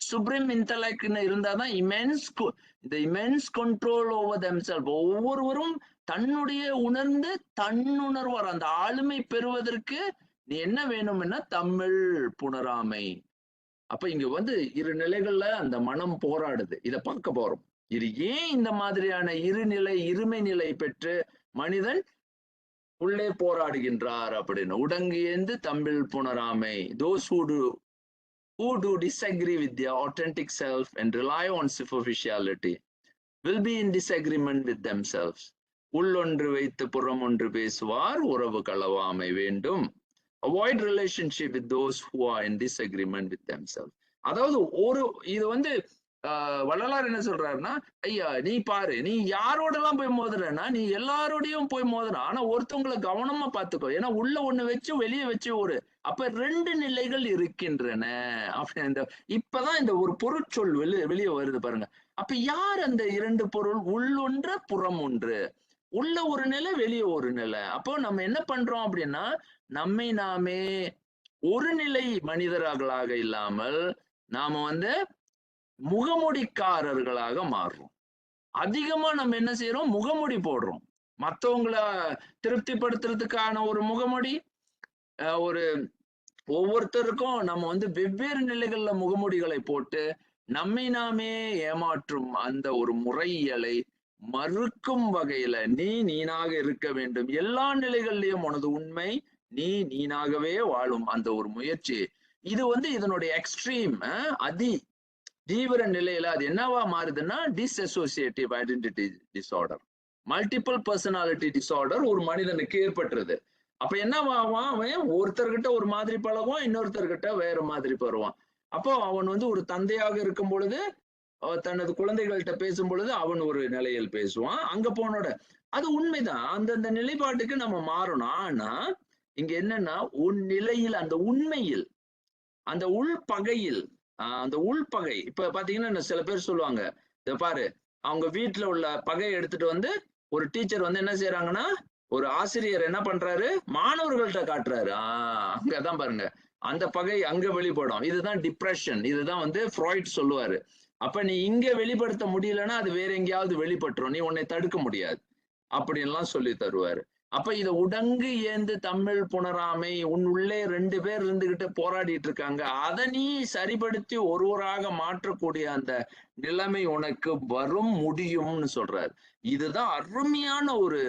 சுப்ரீம் இன்டலெக்ட்னு இருந்தாதான் இமென்ஸ் கண்ட்ரோல் ஓவர் தெம்செல்ஃப். ஒவ்வொருவரும் தன்னுடைய உணர்ந்து தன்னுணர்வார் அந்த ஆளுமை பெறுவதற்கு நீ என்ன வேணும்னா தமிழ் புணராமை. அப்ப இங்க வந்து இரு நிலைகள்ல அந்த மனம் போராடுது. இதை பார்க்க போறோம். இது ஏன் இந்த மாதிரியான இருமை நிலை பெற்று மனிதன் உள்ளே போராடுகின்றார் அப்படின்னு. உடங்கு ஏந்து Tamil புணராமை. Those who do disagree with their authentic self and rely on superficiality will be in disagreement with themselves. உள்ளொன்று வைத்து புறம் ஒன்று பேசுவார், உறவு களவாமை வேண்டும். Avoid relationship with those who are in disagreement with themself. அதாவது இது வந்து வள்ளலார் என்ன சொல்றாருன்னா, ஐயா நீ பாரு, நீ யாரோட எல்லாம் போய் மோதுறன்னா நீ எல்லாரோடையும் போய் மோதுற, ஆனா ஒருத்தவங்களை கவனமா பாத்துக்கோ, ஏன்னா உள்ள ஒண்ணு வச்சு வெளியே வச்சு அப்ப 2 நிலைகள் இருக்கின்றன. அப்படி இப்பதான் இந்த ஒரு பொருட்சொல் வெளியே வருது பாருங்க. அப்ப யார் அந்த 2 பொருள்? உள்ளொன்று புறம் ஒன்று. உள்ள ஒரு நிலை, வெளியே ஒரு நிலை. அப்போ நம்ம என்ன பண்றோம் அப்படின்னா, நம்மை நாமே ஒரு நிலை மனிதர்களாக இல்லாமல் நாம வந்து முகமுடிக்காரர்களாக மாறுறோம். அதிகமா நம்ம என்ன செய்யறோம்? முகமுடி போடுறோம். மற்றவங்களை திருப்திப்படுத்துறதுக்கான ஒரு முகமுடி, ஒரு ஒவ்வொருத்தருக்கும் நம்ம வந்து வெவ்வேறு நிலைகள்ல முகமுடிகளை போட்டு நம்மை நாமே ஏமாற்றும் அந்த ஒரு முறைகளை மறுக்கும் வகையில நீனாக இருக்க வேண்டும், எல்லா நிலைகள்லயும் உனது உண்மை, நீனாகவே வாழும் அந்த ஒரு முயற்சி. இது வந்து இதனுடைய எக்ஸ்ட்ரீம் தீவிர நிலையில அது என்னவா மாறுதுன்னா dissociative identity disorder, multiple personality disorder ஒரு மனிதனுக்கு ஏற்பட்டுருது. அப்ப என்னவாவான்? அவன் ஒருத்தர்கிட்ட ஒரு மாதிரி பழகுவான், இன்னொருத்தர்கிட்ட வேற மாதிரி பருவான். அப்போ அவன் வந்து ஒரு தந்தையாக இருக்கும் பொழுது தனது குழந்தைகள்கிட்ட பேசும் பொழுது அவன் ஒரு நிலையில் பேசுவான். அங்க போனோட அது உண்மைதான், அந்தந்த நிலைப்பாட்டுக்கு நம்ம மாறணும். ஆனா இங்க என்னன்னா, உன் நிலையில், அந்த உண்மையில், அந்த உள்பகையில், அந்த உள்பகை. இப்ப பாத்தீங்கன்னா சில பேர் சொல்லுவாங்க, இத பாரு, அவங்க வீட்டுல உள்ள பகையை எடுத்துட்டு வந்து ஒரு டீச்சர் வந்து என்ன செய்யறாங்கன்னா, ஒரு ஆசிரியர் என்ன பண்றாரு, மாணவர்கள்ட்ட காட்டுறாரு. அங்கதான் பாருங்க, அந்த பகை அங்க வெளிப்படும். இதுதான் டிப்ரெஷன். இதுதான் வந்து ஃப்ராய்ட் சொல்லுவாரு. அப்ப நீ இங்க வெளிப்படுத்த முடியலன்னா அது வேற எங்கேயாவது வெளிப்பட்டுரும், நீ உன்னை தடுக்க முடியாது அப்படின்லாம் சொல்லி தருவாரு. அப்ப இத உடங்கு ஏந்து தமிழ் புணராமை, உன் உள்ளே 2 பேர் இருந்துகிட்டு போராடிட்டு இருக்காங்க, அதை நீ சரிபடுத்தி ஒருவராக மாற்றக்கூடிய அந்த நிலைமை உனக்கு வரும், முடியும்னு சொல்றாரு. இதுதான் அருமையான ஒரு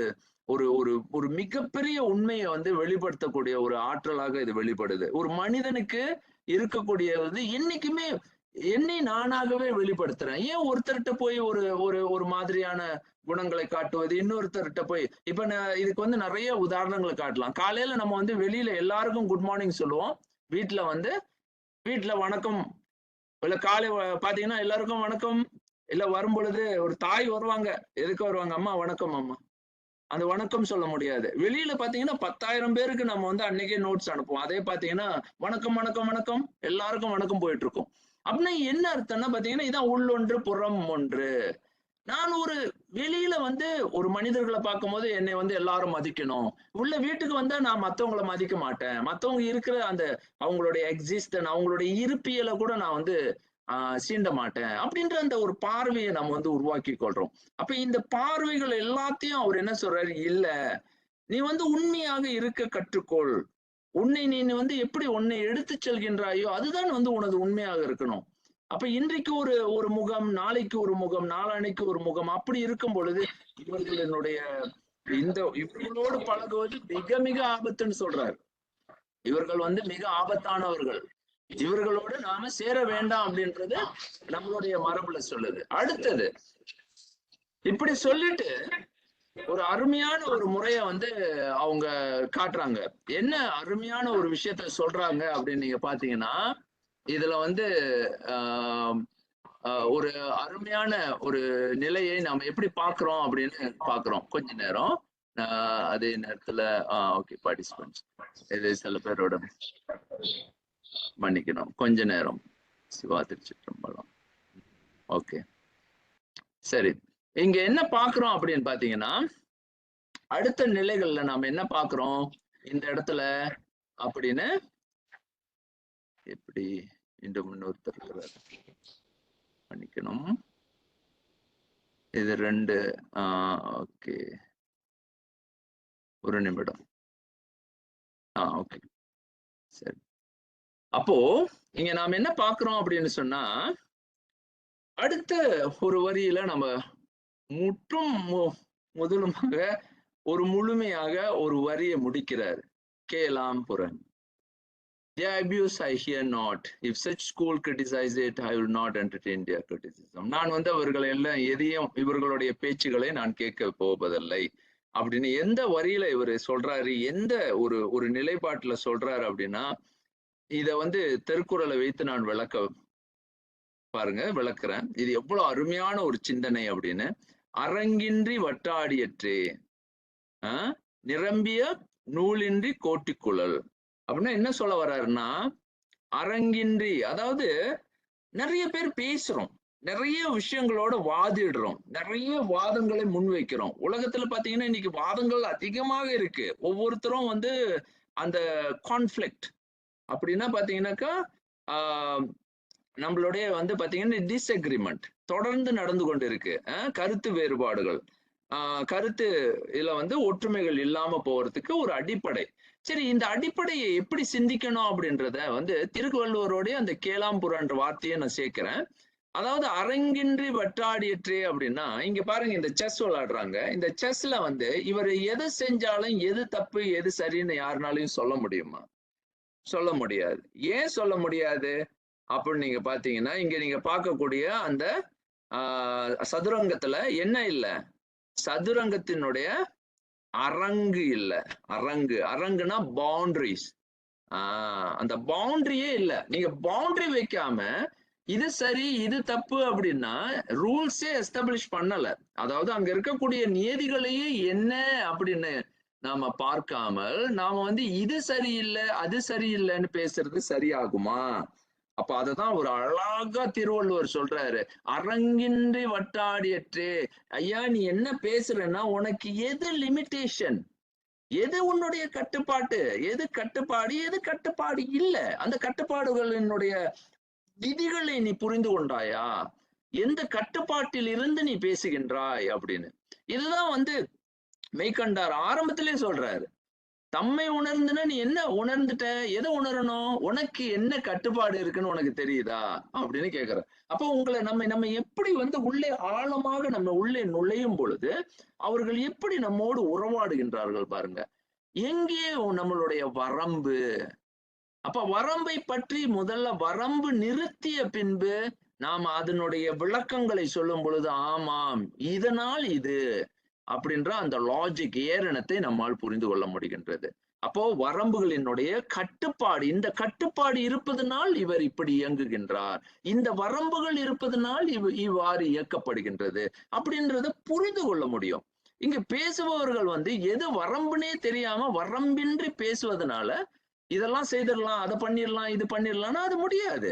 ஒரு ஒரு ஒரு மிகப்பெரிய உண்மையை வந்து வெளிப்படுத்தக்கூடிய ஒரு ஆற்றலாக இது வெளிப்படுது. ஒரு மனிதனுக்கு இருக்கக்கூடிய வந்து என்னைக்குமே என்னை நானாகவே வெளிப்படுத்துறேன். ஏன் ஒருத்தர்கிட்ட போய் ஒரு ஒரு ஒரு மாதிரியான குணங்களை காட்டுவது, இன்னொருத்தர்கிட்ட போய் இப்ப இதுக்கு வந்து நிறைய உதாரணங்களை காட்டலாம். காலையில நம்ம வந்து வெளியில எல்லாருக்கும் குட் மார்னிங் சொல்லுவோம், வீட்டுல வணக்கம், இல்ல காலை பாத்தீங்கன்னா எல்லாருக்கும் வணக்கம், இல்ல வரும் பொழுது ஒரு தாய் வருவாங்க, எதுக்கு வருவாங்க? அம்மா வணக்கம் அம்மா, அந்த வணக்கம் சொல்ல முடியாது. வெளியில பாத்தீங்கன்னா 10,000 பேருக்கு நம்ம வந்து அன்னைக்கே நோட்ஸ் அனுப்புவோம், அதே பாத்தீங்கன்னா வணக்கம் வணக்கம் வணக்கம் எல்லாருக்கும் வணக்கம் போயிட்டு இருக்கும். அப்படின்னா என்ன அர்த்தம்னா பாத்தீங்கன்னா, இதான் உள்ளொன்று புறம் ஒன்று. நான் ஒரு வெளியில வந்து ஒரு மனிதர்களை பார்க்கும் போது என்னை வந்து எல்லாரும் மதிக்கணும், உள்ள வீட்டுக்கு வந்தா நான் மத்தவங்களை மதிக்க மாட்டேன், மத்தவங்க இருக்கிற அந்த அவங்களுடைய எக்ஸிஸ்டன், அவங்களுடைய இருப்பியலை கூட நான் வந்து சீண்ட மாட்டேன் அப்படின்ற அந்த ஒரு பார்வையை நம்ம வந்து உருவாக்கி கொள்றோம். அப்ப இந்த பார்வைகள் எல்லாத்தையும் அவர் என்ன சொல்றாரு, இல்ல நீ வந்து உண்மையாக இருக்க கற்றுக்கொள், நீ வந்து எப்படி உன்னை எடுத்து செல்கின்றாயோ அதுதான் வந்து உனது உண்மையாக இருக்கணும். அப்ப இன்றைக்கு ஒரு முகம், நாளைக்கு ஒரு முகம், நாளானைக்கு ஒரு முகம், அப்படி இருக்கும் பொழுது இவர்களுடைய இவர்களோடு பழகுவது மிக மிக ஆபத்துன்னு சொல்றாரு. இவர்கள் வந்து மிக ஆபத்தானவர்கள், இவர்களோடு நாம சேர வேண்டாம் அப்படின்றது நம்மளுடைய மரபுல சொல்லுது. அடுத்தது இப்படி சொல்லிட்டு ஒரு அருமையான ஒரு முறைய வந்து அவங்க காட்டுறாங்க. என்ன அருமையான ஒரு விஷயத்த சொல்றாங்க அப்படின்னு நீங்க பாத்தீங்கன்னா, இதுல வந்து ஒரு அருமையான ஒரு நிலையை நாம எப்படி பாக்குறோம் அப்படின்னு பாக்குறோம். கொஞ்ச நேரம் அதே நேரத்துல ஓகே, பார்ட்டிசிபென்ட்ஸ் இது சில பேரோட மன்னிக்கணும், கொஞ்ச நேரம். சிவா திருச்சிற்றம்பலம். ஓகே, சரி. இங்க என்ன பாக்குறோம் அப்படின்னு பாத்தீங்கன்னா, அடுத்த நிலைகள்ல நாம என்ன பாக்குறோம் இந்த இடத்துல அப்படின்னு, எப்படி இன்னும் இன்னொருத்தர் இருக்கிறார், மன்னிக்கணும், இது 2 ஓகே, ஒரு நிமிடம். ஓகே, சரி. அப்போ இங்க நாம என்ன பாக்குறோம் அப்படின்னு சொன்னா, அடுத்த ஒரு வரியில நம்ம முதலுமாக ஒரு முழுமையாக ஒரு வரியை முடிக்கிறார். கேலாம் புறன். Their abuse I hear not. If such school criticize it, I will not entertain their criticism. நான் வந்து அவர்கள் எல்லாம் எதையும், இவர்களுடைய பேச்சுகளை நான் கேட்க போவதில்லை. அப்படின்னு எந்த வரியில இவரு சொல்றாரு, எந்த ஒரு ஒரு நிலைப்பாட்டுல சொல்றாரு அப்படின்னா, இத வந்து திருக்குறளை வைத்து நான் விளக்குறேன். இது எவ்வளவு அருமையான ஒரு சிந்தனை அப்படின்னு. அரங்கின்றி வட்டாடியற்றே நிரம்பிய நூலின்றி கோட்டிக்குழல் அப்படின்னா என்ன சொல்ல வர்றாருன்னா, அரங்கின்றி, அதாவது நிறைய பேர் பேசுறோம், நிறைய விஷயங்களோட வாதிடுறோம், நிறைய வாதங்களை முன்வைக்கிறோம். உலகத்துல பாத்தீங்கன்னா இன்னைக்கு வாதங்கள் அதிகமாக இருக்கு. ஒவ்வொருத்தரும் வந்து அந்த கான்ஃபிளிக்ட் அப்படின்னா பாத்தீங்கன்னாக்கா நம்மளுடைய வந்து பாத்தீங்கன்னா டிஸ்அக்ரிமெண்ட் தொடர்ந்து நடந்து கொண்டு இருக்கு. கருத்து வேறுபாடுகள், கருத்து இதுல வந்து ஒற்றுமைகள் இல்லாம போறதுக்கு ஒரு அடிப்படை. சரி, இந்த அடிப்படையை எப்படி சிந்திக்கணும் அப்படின்றத வந்து திருவள்ளுவருடைய அந்த கேளாம்புறன்ற வார்த்தையை நான் சேர்க்கிறேன். அதாவது அரங்கின்றி வட்டாடியற்றே அப்படின்னா, இங்க பாருங்க, இந்த செஸ் விளையாடுறாங்க. இந்த செஸ்ல வந்து இவர் எது செஞ்சாலும் எது தப்பு எது சரின்னு யாருனாலையும் சொல்ல முடியுமா? சொல்ல முடியாது. ஏன் சொல்ல முடியாது அப்படின்னு நீங்க பாத்தீங்கன்னா, இங்க நீங்க பார்க்கக்கூடிய அந்த சதுரங்கத்துல என்ன இல்ல? சதுரங்கத்தினுடைய அரங்கு இல்ல. அரங்குனா பவுண்டரிஸ். அந்த பவுண்டரியே இல்ல. நீங்க பவுண்டரி வைக்காம இது சரி இது தப்பு அப்படின்னா ரூல்ஸே எஸ்டாப்ளிஷ் பண்ணல. அதாவது அங்க இருக்கக்கூடிய நியதிகளையே என்ன அப்படின்னு நாம பார்க்காமல் நாம வந்து இது சரியில்லை அது சரியில்லைன்னு பேசுறது சரியாகுமா? அப்ப அததான் ஒரு அழகா திருவள்ளுவர் சொல்றாரு, அரங்கின்றி வட்டாடியற்றே. ஐயா, நீ என்ன பேசுறன்னா உனக்கு எது லிமிட்டேஷன், எது உன்னுடைய கட்டுப்பாட்டு, எது கட்டுப்பாடு எது கட்டுப்பாடு இல்ல, அந்த கட்டுப்பாடுகளினுடைய விதிகளை நீ புரிந்து கொண்டாயா, எந்த கட்டுப்பாட்டில் இருந்து நீ பேசுகின்றாய் அப்படின்னு. இதுதான் வந்து மெய்கண்டார் ஆரம்பத்திலே சொல்றாரு. தம்மை உணர்ந்துனா நீ என்ன உணர்ந்துட்ட, எதை உணரணும், உனக்கு என்ன கட்டுப்பாடு இருக்குன்னு உனக்கு தெரியுதா அப்படின்னு கேக்குற. அப்போ உங்களை நம்ம எப்படி வந்து உள்ளே ஆழமாக நம்ம உள்ளே நுழையும் பொழுது அவர்கள் எப்படி நம்மோடு உறவாடுகின்றார்கள் பாருங்க. எங்கே நம்மளுடைய வரம்பு? அப்ப வரம்பை பற்றி முதல்ல வரம்பு நிறுத்திய பின்பு நாம அதனுடைய விளக்கங்களை சொல்லும் பொழுது, ஆமாம் இதனால் இது அப்படின்ற அந்த லாஜிக் ஏரணத்தை நம்மால் புரிந்து கொள்ள முடிகின்றது. அப்போ வரம்புகளினுடைய கட்டுப்பாடு, இந்த கட்டுப்பாடு இருப்பதனால் இவர் இப்படி இயங்குகின்றார், இந்த வரம்புகள் இருப்பதனால் இவ்வாறு இயக்கப்படுகின்றது அப்படின்றத புரிந்து கொள்ள முடியும். இங்க பேசுபவர்கள் வந்து எது வரம்புனே தெரியாம வரம்பின்றி பேசுவதனால இதெல்லாம் செய்திடலாம், அதை பண்ணிடலாம், இது பண்ணிடலாம்னா அது முடியாது.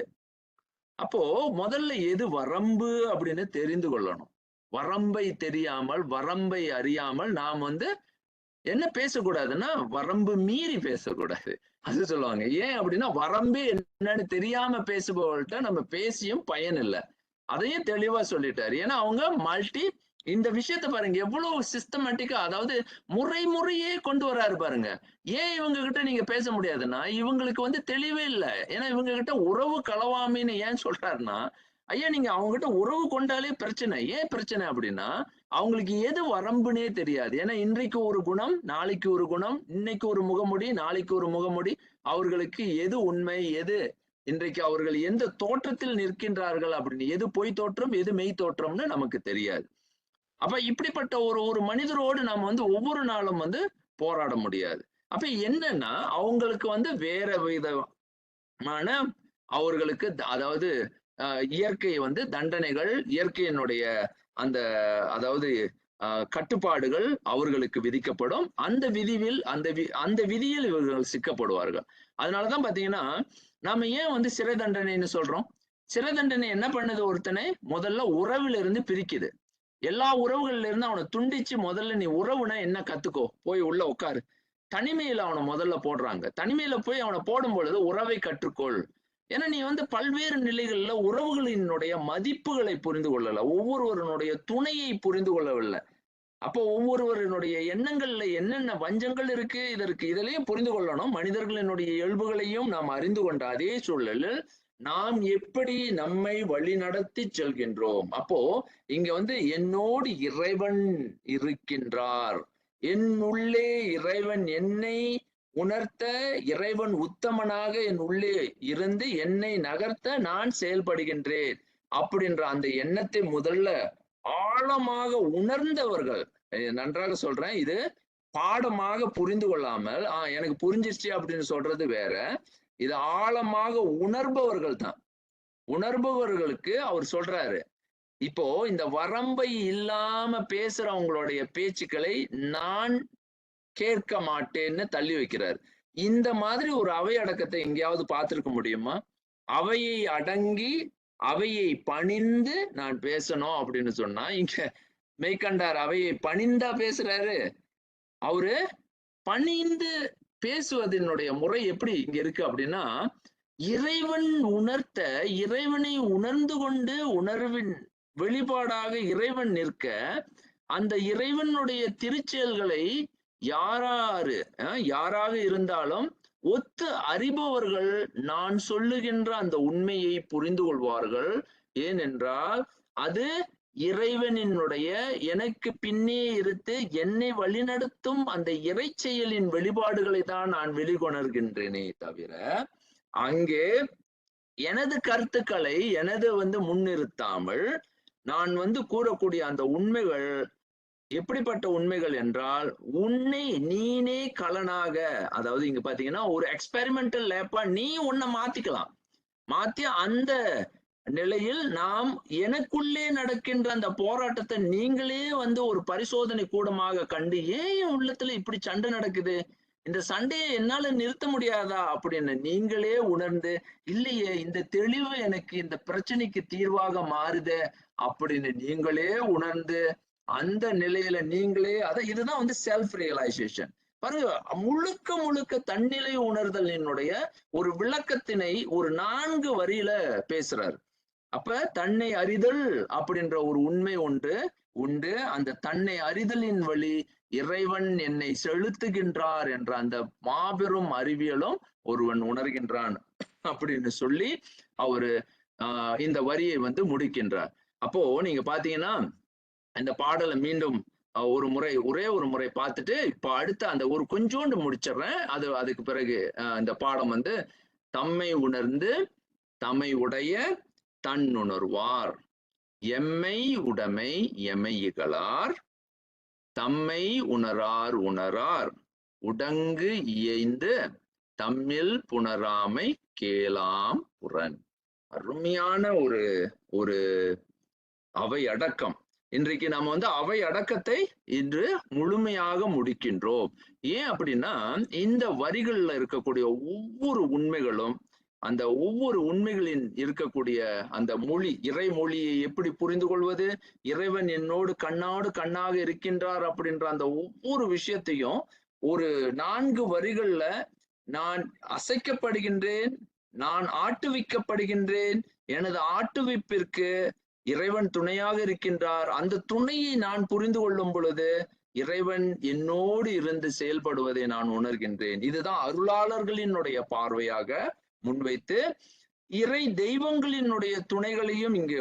அப்போ முதல்ல எது வரம்பு அப்படின்னு தெரிந்து கொள்ளணும். வரம்பை தெரியாமல், வரம்பை அறியாமல் நாம் வந்து என்ன பேசக்கூடாதுன்னா வரம்பு மீறி பேசக்கூடாது. அது சொல்லுவாங்க. ஏன் அப்படின்னா வரம்பே என்னன்னு தெரியாம பேசுபவர்கள்ட்ட நம்ம பேசியும் பயன் இல்லை. அதையும் தெளிவா சொல்லிட்டாரு. ஏன்னா அவங்க இந்த விஷயத்த பாருங்க எவ்வளவு சிஸ்டமேட்டிக்கா, அதாவது முறையே கொண்டு வராரு பாருங்க. ஏன் இவங்க கிட்ட நீங்க பேச முடியாதுன்னா இவங்களுக்கு வந்து தெளிவே இல்லை. ஏன்னா இவங்க கிட்ட உறவு களவாமின்னு ஏன் சொல்றாருன்னா, ஐயா நீங்க அவங்க கிட்ட உறவு கொண்டாலே பிரச்சனை. ஏன் பிரச்சனை அப்படின்னா அவங்களுக்கு எது வரம்புனே தெரியாது. ஏன்னா இன்றைக்கு ஒரு குணம், நாளைக்கு ஒரு குணம், இன்னைக்கு ஒரு முகமுடி, நாளைக்கு ஒரு முகமுடி. அவர்களுக்கு எது உண்மை, எது இன்றைக்கு அவர்கள் எந்த தோற்றத்தில் நிற்கின்றார்கள் அப்படின்னு, எது பொய் தோற்றம் எது மெய் தோற்றம்னு நமக்கு தெரியாது. அப்ப இப்படிப்பட்ட ஒரு மனிதரோடு நாம வந்து ஒவ்வொரு நாளும் வந்து போராட முடியாது. அப்ப என்னன்னா அவங்களுக்கு வந்து வேற விதமான அவர்களுக்கு அதாவது இயற்கை வந்து தண்டனைகள், இயற்கையினுடைய அந்த அதாவது கட்டுப்பாடுகள் அவர்களுக்கு விதிக்கப்படும். அந்த விதியில் இவர்கள் சிக்கப்படுவார்கள். அதனாலதான் பாத்தீங்கன்னா நாம ஏன் வந்து சிறை தண்டனைன்னு சொல்றோம்? சிறை தண்டனை என்ன பண்ணுது? ஒருத்தனை முதல்ல உறவுல இருந்து பிரிக்குது. எல்லா உறவுகள்ல இருந்து அவனை துண்டிச்சு முதல்ல நீ உறவுனா என்ன கத்துக்கோ, போய் உள்ள உட்காரு. தனிமையில அவனை முதல்ல போடுறாங்க. தனிமையில போய் அவனை போடும் பொழுது உறவை கற்றுக்கொள். ஏன்னா நீ வந்து பல்வேறு நிலைகள்ல உறவுகளினுடைய மதிப்புகளை புரிந்து கொள்ளல, ஒவ்வொருவருடைய துணையை புரிந்து கொள்ளவில்லை. அப்போ ஒவ்வொருவருடைய எண்ணங்கள்ல என்னென்ன வஞ்சங்கள் இருக்கு, இதுலயும் புரிந்து கொள்ளணும். மனிதர்களினுடைய இயல்புகளையும் நாம் அறிந்து கொண்ட அதே சூழலில் நாம் எப்படி நம்மை வழி நடத்தி செல்கின்றோம். அப்போ இங்க வந்து என்னோடு இறைவன் இருக்கின்றார், என் உள்ளே இறைவன் என்னை உணர்த்த, இறைவன் உத்தமனாக என் உள்ளே இருந்து என்னை நகர்த்த நான் செயல்படுகின்றேன் அப்படின்ற அந்த எண்ணத்தை முதல்ல ஆழமாக உணர்ந்தவர்கள் நன்றாக சொல்றேன். இது பாடமாக புரிந்து கொள்ளாமல் எனக்கு புரிஞ்சிருச்சு அப்படின்னு சொல்றது வேற. இது ஆழமாக உணர்பவர்கள் தான். உணர்பவர்களுக்கு அவர் சொல்றாரு. இப்போ இந்த வரம்பை இல்லாம பேசுறவங்களுடைய பேச்சுக்களை நான் கேட்க மாட்டேன்னு தள்ளி வைக்கிறார். இந்த மாதிரி ஒரு அவை அடக்கத்தை எங்கேயாவது பார்த்திருக்க முடியுமா? அவையை அடங்கி அவையை பணிந்து நான் பேசணும் அப்படின்னு சொன்னா, இங்க மெய்கண்டார் அவையை பணிந்தா பேசுறாரு. அவரு பணிந்து பேசுவதனுடைய முறை எப்படி இங்க இருக்கு அப்படின்னா, இறைவன் உணர்த்த, இறைவனை உணர்ந்து கொண்டு உணர்வின் வெளிப்பாடாக இறைவன் நிற்க, அந்த இறைவனுடைய திருச்செயல்களை யாராக இருந்தாலும் ஒத்து அறிபவர்கள் நான் சொல்லுகின்ற அந்த உண்மையை புரிந்து கொள்வார்கள். ஏனென்றால் அது இறைவனினுடைய எனக்கு பின்னே இருந்து என்னை வழிநடத்தும் அந்த இறை செயலின் வெளிப்பாடுகளை தான் நான் வெளிக்கொணர்கின்றேனே தவிர, அங்கே எனது கருத்துக்களை எனது முன்னிறுத்தாமல் நான் கூறக்கூடிய அந்த உண்மைகள் எப்படிப்பட்ட உண்மைகள் என்றால், உன்னை நீனே கலனாக, அதாவது இங்க பாத்தீங்கன்னா ஒரு எக்ஸ்பெரிமெண்டல் லேப்பா நீ உன்னை மாத்திக்கலாம். மாத்தி அந்த நிலையில் நாம் எனக்குள்ளே நடக்கின்ற அந்த போராட்டத்தை நீங்களே ஒரு பரிசோதனை கூடமாக கண்டு, ஏன் என் உள்ளத்துல இப்படி சண்டை நடக்குது, இந்த சண்டையை என்னால நிறுத்த முடியாதா அப்படின்னு நீங்களே உணர்ந்து, இல்லையே இந்த தெளிவு எனக்கு இந்த பிரச்சனைக்கு தீர்வாக மாறுதே அப்படின்னு நீங்களே உணர்ந்து, அந்த நிலையில நீங்களே இதுதான் செல்ஃப் ரியலைசேஷன். பாருங்க, முழுக்க முழுக்க தன்னிலை உணர்தலினுடைய ஒரு விளக்கத்தினை ஒரு 4 வரியில பேசுறாரு. அப்ப தன்னை அறிதல் அப்படின்ற ஒரு உண்மை ஒன்று உண்டு. அந்த தன்னை அறிதலின் வழி இறைவன் என்னை செலுத்துகின்றார் என்ற அந்த மாபெரும் அறிவியலும் ஒருவன் உணர்கின்றான் அப்படின்னு சொல்லி அவரு இந்த வரியை முடிக்கின்றார். அப்போ நீங்க பாத்தீங்கன்னா இந்த பாடலை மீண்டும் ஒரே ஒரு முறை பார்த்துட்டு இப்ப அடுத்த அந்த ஒரு கொஞ்சோண்டு முடிச்சிடுறேன். அதுக்கு பிறகு இந்த பாடம் தம்மை உணர்ந்து தம்மை உடைய தன்னுணர்வார் எம்மை உடைமை எமையிகளார் தம்மை உணரார் உடங்கு இயைந்து தம்மில் புணராமை கேளாம் புறன். அருமையான ஒரு அவை அடக்கம். இன்றைக்கு நம்ம அவை அடக்கத்தை இன்று முழுமையாக முடிக்கின்றோம். ஏன் அப்படின்னா, இந்த வரிகள்ல இருக்கக்கூடிய ஒவ்வொரு உண்மைகளும், அந்த ஒவ்வொரு உண்மைகளின் இருக்கக்கூடிய அந்த மொழி, இறை மொழியை எப்படி புரிந்து கொள்வது, இறைவன் என்னோடு கண்ணாக இருக்கின்றார் அப்படின்ற அந்த ஒவ்வொரு விஷயத்தையும் ஒரு 4 வரிகள்ல நான் அசைக்கப்படுகின்றேன், நான் ஆட்டுவிக்கப்படுகின்றேன், எனது ஆட்டுவிப்பிற்கு இறைவன் துணையாக இருக்கின்றார், அந்த துணையை நான் புரிந்து கொள்ளும் பொழுது இறைவன் என்னோடு இருந்து செயல்படுவதை நான் உணர்கின்றேன். இதுதான் அருளாளர்களினுடைய பார்வையாக முன்வைத்து இறை தெய்வங்களினுடைய துணைகளையும் இங்க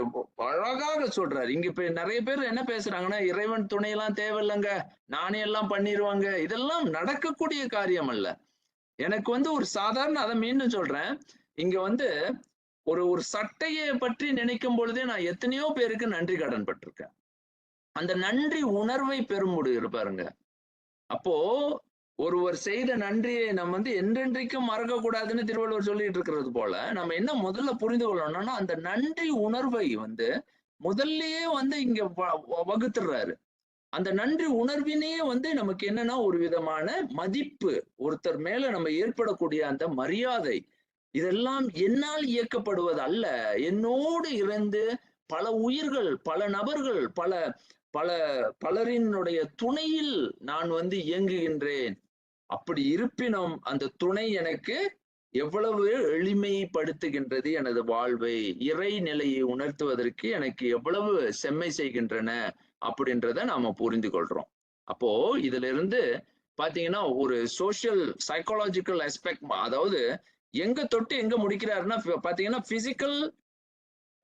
அழகாக சொல்றாரு. இங்க இப்ப நிறைய பேர் என்ன பேசுறாங்கன்னா, இறைவன் துணையெல்லாம் தேவையில்லைங்க, நானே எல்லாம் பண்ணிடுவாங்க. இதெல்லாம் நடக்கக்கூடிய காரியம் அல்ல. எனக்கு ஒரு சாதாரண, அதை மீண்டும் சொல்றேன், இங்க ஒரு சட்டையை பற்றி நினைக்கும் பொழுதே நான் எத்தனையோ பேருக்கு நன்றி கடன் பட்டிருக்கேன். அந்த நன்றி உணர்வை பெறும் பாருங்க. அப்போ ஒருவர் செய்த நன்றியை நம்ம என்றென்றைக்கும் மறக்க கூடாதுன்னு திருவள்ளுவர் சொல்லிட்டு இருக்கிறது போல, நம்ம என்ன முதல்ல புரிந்து கொள்ளணும்னா, அந்த நன்றி உணர்வை முதல்லயே இங்க வகுத்துறாரு. அந்த நன்றி உணர்வினையே நமக்கு என்னன்னா ஒரு விதமான மதிப்பு, ஒருத்தர் மேல நம்ம ஏற்படக்கூடிய அந்த மரியாதை, இதெல்லாம் என்னால் இயக்கப்படுவது அல்ல, என்னோடு இருந்து பல உயிர்கள், பல நபர்கள், பலரினுடைய துணையில் நான் இயங்குகின்றேன். அப்படி இருப்பினும் அந்த துணை எனக்கு எவ்வளவு எளிமைப்படுத்துகின்றது எனது வாழ்வை, இறை நிலையை உணர்த்துவதற்கு எனக்கு எவ்வளவு செம்மை செய்கின்றன அப்படின்றத நாம புரிந்து கொள்றோம். அப்போ இதுல இருந்து பாத்தீங்கன்னா ஒரு சோசியல் சைக்காலஜிக்கல் ஆஸ்பெக்ட், அதாவது எங்க தொட்டு எங்க முடிக்கிறாருன்னா பாத்தீங்கன்னா பிசிக்கல்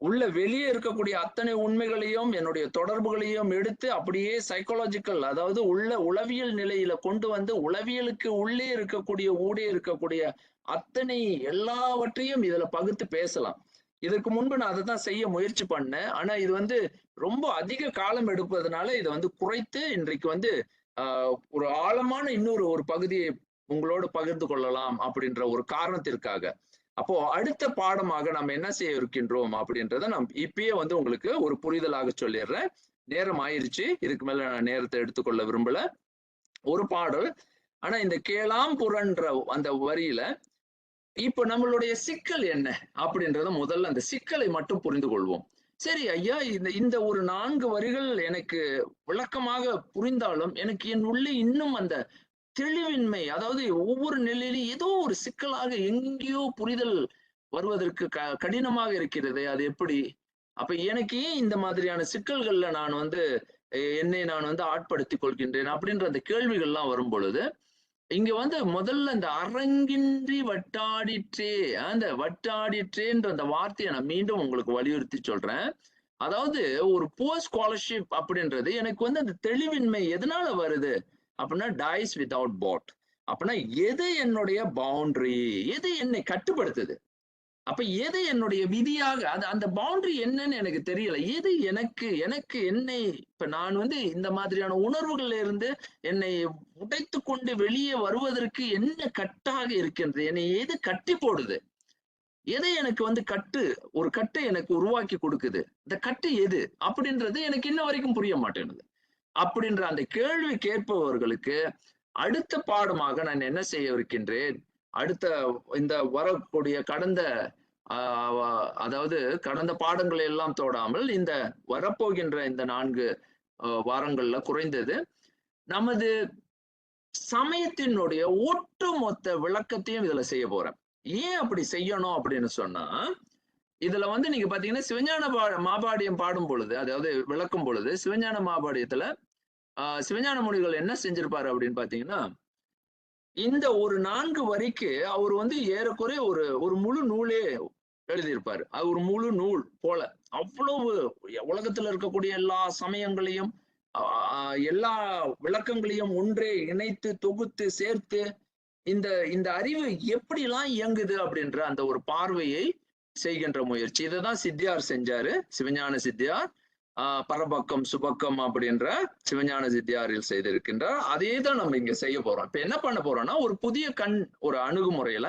உள்ள வெளியே இருக்கக்கூடிய அத்தனை உண்மைகளையும் என்னுடைய தொடர்புகளையும் எடுத்து அப்படியே சைக்காலஜிக்கல், அதாவது உளவியல் நிலையில கொண்டு உளவியலுக்கு உள்ளே இருக்கக்கூடிய ஊடே இருக்கக்கூடிய அத்தனை எல்லாவற்றையும் இதுல பகுத்து பேசலாம். இதற்கு முன்பு நான் அதை தான் செய்ய முயற்சி பண்ணேன். ஆனா இது வந்து ரொம்ப அதிக காலம் எடுப்பதனால இதை வந்து குறைத்து இன்றைக்கு வந்து ஒரு ஆழமான இன்னொரு ஒரு பகுதியை உங்களோடு பகிர்ந்து கொள்ளலாம் அப்படின்ற ஒரு காரணத்திற்காக. அப்போ அடுத்த பாடமாக நம்ம என்ன செய்ய இருக்கின்றோம் அப்படின்றத நான் இப்பயே வந்து உங்களுக்கு ஒரு புரிதலாக சொல்லிடுறேன். நேரம் ஆயிருச்சு. இதுக்கு மேல நான் நேரத்தை எடுத்துக்கொள்ள விரும்பல. ஒரு பாடல். ஆனா இந்த கேளாம் புறன்ற அந்த வரியில இப்ப நம்மளுடைய சிக்கல் என்ன அப்படின்றத முதல்ல அந்த சிக்கலை மட்டும் புரிந்து கொள்வோம். சரி ஐயா, இந்த இந்த ஒரு 4 வரிகள் எனக்கு விளக்கமாக புரிந்தாலும் எனக்கு என் உள்ளே இன்னும் அந்த தெளிவின்மை, அதாவது ஒவ்வொரு நிலையிலும் ஏதோ ஒரு சிக்கலாக எங்கேயோ புரிதல் வருவதற்கு கடினமாக இருக்கிறது. அது எப்படி? அப்ப எனக்கு ஏன் இந்த மாதிரியான சிக்கல்கள்ல நான் வந்து என்னை நான் வந்து ஆட்படுத்திக் கொள்கின்றேன் அப்படின்ற அந்த கேள்விகள்லாம் வரும் பொழுது இங்க வந்து முதல்ல இந்த அரங்கின்றி வட்டாடிற்றே, அந்த வட்டாடிற்றேன்ற அந்த வார்த்தையை நான் மீண்டும் உங்களுக்கு வலியுறுத்தி சொல்றேன். அதாவது ஒரு புவர் ஸ்காலர்ஷிப் அப்படின்றது எனக்கு வந்து அந்த தெளிவின்மை எதனால வருது அப்படின்னா டைஸ் வித்வுட் பாட். அப்படின்னா எது என்னுடைய பவுண்டரி, எது என்னை கட்டுப்படுத்துது, அப்ப எது என்னுடைய விதியாக அது அந்த பவுண்டரி என்னன்னு எனக்கு தெரியல. எது எனக்கு எனக்கு என்னை இப்ப நான் வந்து இந்த மாதிரியான உணர்வுகள்ல இருந்து என்னை உடைத்து கொண்டு வெளியே வருவதற்கு என்ன கட்டாக இருக்கின்றது, என்னை எது கட்டி போடுது, எது எனக்கு வந்து ஒரு கட்டை எனக்கு உருவாக்கி கொடுக்குது, இந்த கட்டு எது அப்படின்றது எனக்கு இன்ன வரைக்கும் புரிய மாட்டேங்குது. அப்படின்ற அந்த கேள்வி கேட்பவர்களுக்கு அடுத்த பாடமாக நான் என்ன செய்ய இருக்கின்றேன், அடுத்த இந்த வரக்கூடிய அதாவது கடந்த பாடங்களை எல்லாம் தோடாமல் இந்த வரப்போகின்ற இந்த 4 வாரங்கள்ல குறைந்தது நமது சமயத்தினுடைய ஒட்டுமொத்த விளக்கத்தையும் இதுல செய்ய போறேன். ஏன் அப்படி செய்யணும் அப்படின்னு சொன்னா, இதுல வந்து நீங்க பாத்தீங்கன்னா சிவஞான மாபாடியம் பாடும் பொழுது, அதாவது விளக்கும் பொழுது சிவஞான மாபாடியத்துல சிவஞான முனிகள் என்ன செஞ்சிருப்பாரு அப்படின்னு பாத்தீங்கன்னா, இந்த ஒரு 4 வரிக்கு அவர் வந்து ஏறக்குறைய ஒரு ஒரு முழு நூலே எழுதியிருப்பாரு. அது ஒரு முழு நூல் போல. அவ்வளவு உலகத்துல இருக்கக்கூடிய எல்லா சமயங்களையும் எல்லா விளக்கங்களையும் ஒன்றே இணைத்து தொகுத்து சேர்த்து இந்த இந்த அறிவு எப்படிலாம் இயங்குது அப்படின்ற அந்த ஒரு பார்வையை செய்கின்ற முயற்சி. இதைதான் சித்தியார் செஞ்சாரு, சிவஞான சித்தியார். பரபக்கம் சுபக்கம் அப்படின்ற சிவஞான சித்தியாரில் செய்திருக்கின்றார். அதே தான் நம்ம இங்க செய்ய போறோம். இப்ப என்ன பண்ண போறோம்னா ஒரு புதிய ஒரு அணுகுமுறையில